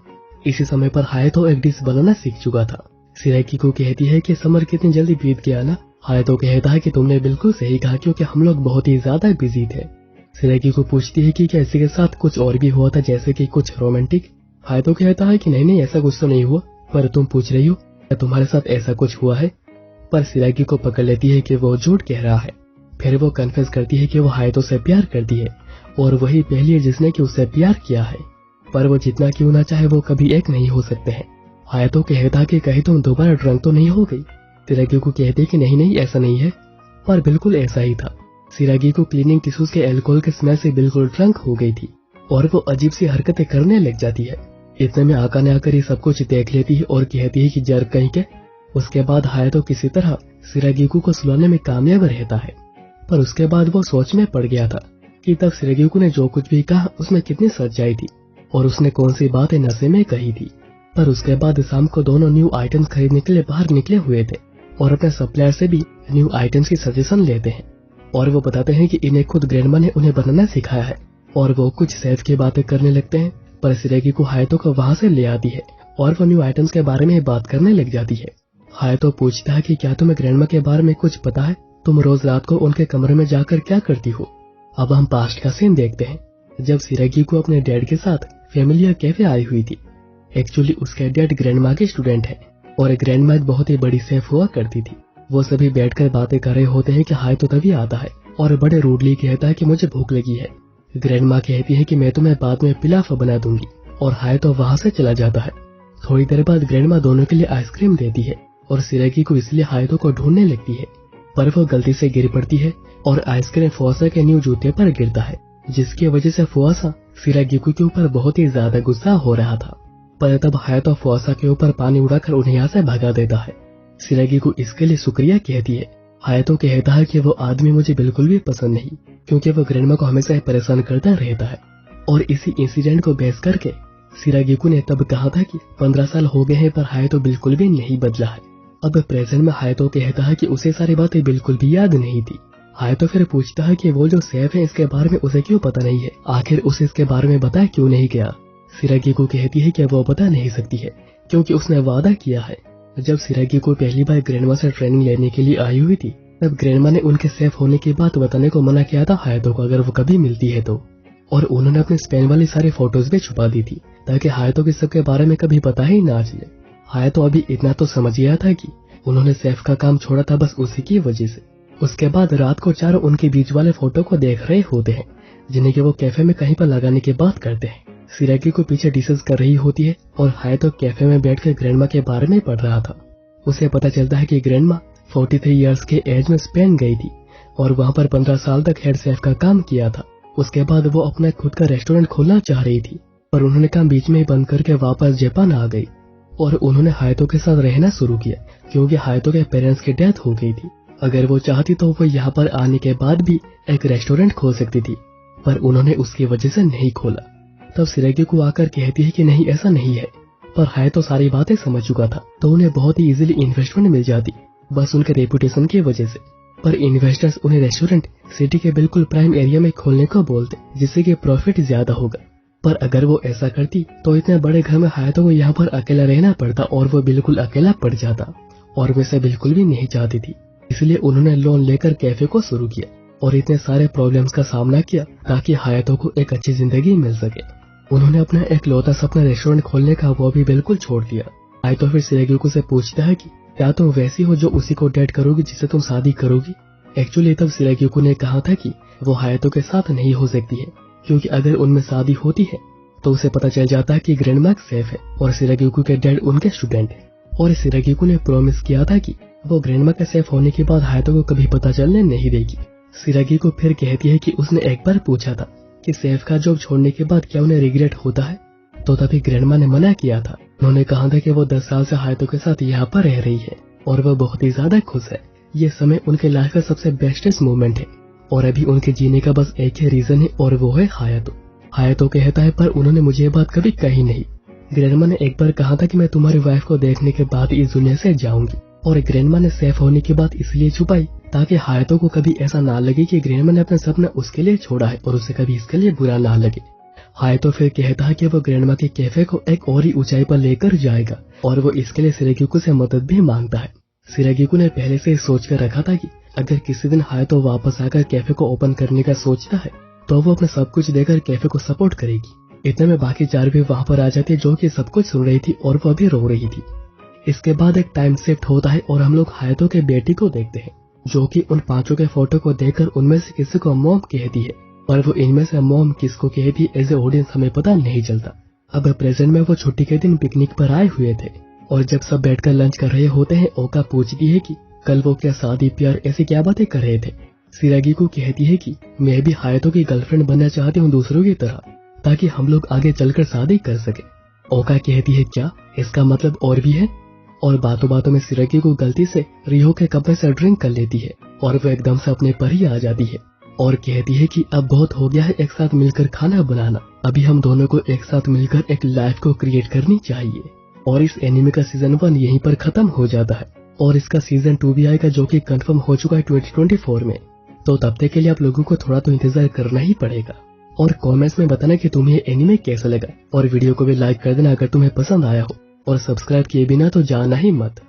इसी समय पर हायतो एक डिश बनाना सीख चुका था। सिरागिको कहती है कि समर कितनी जल्दी बीत गया ना। हायतो कहता है कि तुमने बिल्कुल सही कहा, क्योंकि हम लोग बहुत ही ज्यादा बिजी थे। सिरागिको पूछती है कि क्या इसी के साथ कुछ और भी हुआ था, जैसे कि कुछ रोमांटिक। हायतो कहता है कि नहीं, ऐसा कुछ तो नहीं हुआ, पर तुम पूछ रही हो क्या तुम्हारे साथ ऐसा कुछ हुआ है। पर सिरागिको पकड़ लेती है कि वो झूठ कह रहा है। फिर वो कन्फेस करती है कि वो हायतो से प्यार करती है और वही पहली है जिसने कि उससे प्यार किया है। पर वो जितना क्यों ना चाहे वो कभी एक नहीं हो सकते हैं। हायतो कहता कि कहीं तुम दोबारा ड्रंक तो नहीं हो गई। सिरागिको कहती कि नहीं, ऐसा नहीं है। पर बिल्कुल ऐसा ही था। सिरागिको क्लीनिंग टिश्यूज के अल्कोहल के स्मेल से बिल्कुल ड्रंक हो गई थी और वो अजीब सी हरकतें करने लग जाती है। इतने में आका ने आकर ये सब कुछ देख लेती है और कहती है कि जर कहीं के। उसके बाद हायतो किसी तरह सिरागिको को सुलाने में कामयाब रहता है। पर उसके बाद वो सोच में पड़ गया था कि तब सिरागिको ने जो कुछ भी कहा उसमें कितनी सच्चाई थी और उसने कौन सी बातें नशे में कही थी। पर उसके बाद शाम को दोनों न्यू आइटम्स खरीदने के लिए बाहर निकले हुए थे और अपने सप्लायर से भी न्यू आइटम्स की सजेशन लेते हैं और वो बताते हैं कि इन्हें खुद ग्रैंडमा ने उन्हें बनाना सिखाया है और वो कुछ सेफ की बातें करने लगते हैं। पर सिरागिको हायतो को वहाँ से ले आती है और वो न्यू आइटम्स के बारे में बात करने लग जाती है। हायतो पूछता है कि क्या तुम्हें ग्रैंडमा के बारे में कुछ पता है, तुम रोज रात को उनके कमरे में जाकर क्या करती हो। अब हम पास्ट का सीन देखते हैं जब सिरागिको अपने डैड के साथ फैमिलिया कैफे आई हुई थी। एक्चुअली उसके डैड ग्रैंडमा के स्टूडेंट है और ग्रैंडमा एक बहुत ही बड़ी सेफ हुआ करती थी। वो सभी बैठकर बातें कर रहे होते हैं कि हायतो तभी आता है और बड़े रूडली कहता है कि मुझे भूख लगी है। ग्रैंडमा कहती है कि मैं तुम्हें बाद में पिलाफ बना दूंगी और हायतो वहाँ से चला जाता है। थोड़ी देर बाद ग्रैंडमा दोनों के लिए आइसक्रीम देती है और सिरागिको इसलिए हायतो को ढूंढने लगती है, पर वो गलती से गिर पड़ती है और आइसक्रीम फुआसा के न्यू जूते पर गिरता है, जिसकी वजह से फुआसा सिरागिको के ऊपर बहुत ही ज्यादा गुस्सा हो रहा था। पर तब हायतो फुआसा के ऊपर पानी उड़ाकर उन्हें यहाँ से भगा देता है। सिरागिको इसके लिए शुक्रिया कहती है। हायतो कहता है कि वो आदमी मुझे बिल्कुल भी पसंद नहीं, क्योंकि वो ग्रैंडमा को हमेशा परेशान करता रहता है। और इसी इंसिडेंट को बेस करके सिरागिको ने तब कहा था कि 15 साल हो गए हैं पर हायतो बिल्कुल भी नहीं बदला है। अब प्रेजेंट में हायतो कहता है कि उसे सारी बातें बिल्कुल भी याद नहीं थी। हायतो फिर पूछता है कि वो जो सेफ है इसके बारे में उसे क्यों पता नहीं है, आखिर उसे इसके बारे में बताया क्यों नहीं गया। सिरागिको कहती है कि वो बता नहीं सकती है क्योंकि उसने वादा किया है। जब सिरागिको पहली बार ग्रैंडमा से ट्रेनिंग लेने के लिए आई हुई थी तब ग्रैंडमा ने उनके सेफ होने की बात बताने को मना किया था हायतो को अगर वो कभी मिलती है तो। और उन्होंने अपने स्पेन वाली सारी फोटोज भी छुपा दी थी ताकि हायतो के सबके बारे में कभी पता ही ना चले। हायतो अभी इतना तो समझ गया था कि उन्होंने सेफ का काम छोड़ा था बस उसी की वजह से। उसके बाद रात को चारों उनके बीच वाले फोटो को देख रहे होते हैं जिन्हें कि वो कैफे में कहीं पर लगाने की बात करते हैं। सिरागिको पीछे डिस्कस कर रही होती है और हायतो कैफे में बैठकर ग्रैंडमा के बारे में पढ़ रहा था। उसे पता चलता है कि ग्रैंडमा 43 इयर्स के एज में स्पेन गई थी और वहाँ पर 15 साल तक हेड शेफ का काम किया था। उसके बाद वो अपना खुद का रेस्टोरेंट खोलना चाह रही थी पर उन्होंने काम बीच में ही बंद करके वापस जापान आ गई और उन्होंने हायतो के साथ रहना शुरू किया क्योंकि हायतो के पेरेंट्स की डेथ हो गई थी। अगर वो चाहती तो वो यहाँ पर आने के बाद भी एक रेस्टोरेंट खोल सकती थी, पर उन्होंने उसकी वजह से नहीं खोला। तब सिरागिको आकर कहती है कि नहीं, ऐसा नहीं है। पर हाय तो सारी बातें समझ चुका था, तो उन्हें बहुत ही इजीली इन्वेस्टमेंट मिल जाती, बस उनके रेपुटेशन की वजह से। पर इन्वेस्टर्स उन्हें रेस्टोरेंट सिटी के बिल्कुल प्राइम एरिया में खोलने को बोलते, जिससे कि प्रॉफिट ज्यादा होगा। पर अगर वो ऐसा करती तो इतने बड़े घर में हायतो को यहाँ पर अकेला रहना पड़ता और वो बिल्कुल अकेला पड़ जाता, और वैसे बिल्कुल भी नहीं चाहती थी। इसलिए उन्होंने लोन लेकर कैफे को शुरू किया और इतने सारे प्रॉब्लम्स का सामना किया ताकि हायतो को एक अच्छी जिंदगी मिल सके। उन्होंने अपना एक लौता सपना रेस्टोरेंट खोलने का वो भी बिल्कुल छोड़ दिया। हायतो फिर सिरागिको से पूछता है कि क्या तुम वैसी हो जो उसी को डेट करोगी जिससे तुम शादी करोगी। एक्चुअली तब सिरागिको ने कहा था कि वो हायतो के साथ नहीं हो सकती है, क्योंकि अगर उनमें शादी होती है तो उसे पता चल जाता है कि ग्रैंडमार्क सेफ है और सिरागिको के डैड उनके स्टूडेंट है। और सिरागिको ने प्रॉमिस किया था कि वो ग्रैंडमा के सेफ होने के बाद हायतो को कभी पता चलने नहीं देगी। सिरागिको फिर कहती है कि उसने एक बार पूछा था कि सेफ का जॉब छोड़ने के बाद क्या उन्हें रिग्रेट होता है, तो तभी ग्रैंडमा ने मना किया था। उन्होंने कहा था कि वो 10 साल से हायतो के साथ यहाँ पर रह रही है और वो बहुत ही ज्यादा खुश है। ये समय उनके लाइफ का सबसे बेस्टेस्ट मोमेंट है और अभी उनके जीने का बस एक ही रीजन है और वो है हायतो। हायतो कहता है पर उन्होंने मुझे ये बात कभी कही नहीं। ग्रैंडमा ने एक बार कहा था कि मैं तुम्हारी वाइफ को देखने के बाद इस दुनिया से जाऊंगी, और ग्रैंडमा ने सेफ होने की बात इसलिए छुपाई ताकि हायतो को कभी ऐसा ना लगे कि ग्रैंडमा ने अपना सपना उसके लिए छोड़ा है और उसे कभी इसके लिए बुरा ना लगे। हायतो फिर कहता है कि वो ग्रैंडमा के कैफे को एक और ही ऊंचाई पर लेकर जाएगा और वो इसके लिए सिरागिको से मदद भी मांगता है। सिरागिको ने पहले से सोच कर रखा था कि अगर किसी दिन हायतो वापस आकर कैफे को ओपन करने का सोचता है तो वो अपना सब कुछ देकर कैफे को सपोर्ट करेगी। इतने में बाकी 4 भी वहाँ पर आ जाती है जो कि सब कुछ सुन रही थी और वो भी रो रही थी। इसके बाद एक टाइम शिफ्ट होता है और हम लोग हायतो के बेटी को देखते हैं, जो कि उन 5 के फोटो को देखकर उनमें से किसी को मॉम कहती है, पर वो इनमें से मॉम किसको कहती है एज ए ऑडियंस हमें पता नहीं चलता। अब प्रेजेंट में वो छुट्टी के दिन पिकनिक पर आए हुए थे और जब सब बैठकर लंच कर रहे होते हैं, ओका पूछती है कि कल वो क्या शादी प्यार ऐसी क्या बातें कर रहे थे। सिरागिको कहती है कि मैं भी हायतो की गर्लफ्रेंड बनना चाहती हूँ दूसरों की तरह, ताकि हम लोग आगे चलकर शादी कर सके। ओका कहती है क्या इसका मतलब और भी है, और बातों बातों में सिरागिको गलती से रिहो के कप में से ड्रिंक कर लेती है और वो एकदम से अपने पर ही आ जाती है और कहती है कि अब बहुत हो गया है एक साथ मिलकर खाना बनाना, अभी हम दोनों को एक साथ मिलकर एक लाइफ को क्रिएट करनी चाहिए। और इस एनिमे का सीजन 1 यहीं पर खत्म हो जाता है और इसका सीजन 2 भी आएगा जो कि कंफर्म हो चुका है 2024 में। तो तब तक के लिए आप लोगों को थोड़ा तो इंतजार करना ही पड़ेगा। और कमेंट्स में बताना कि तुम्हें ये एनिमे कैसा लगा और वीडियो को भी लाइक कर देना अगर तुम्हें पसंद आया हो, और सब्सक्राइब किए बिना तो जाना ही मत।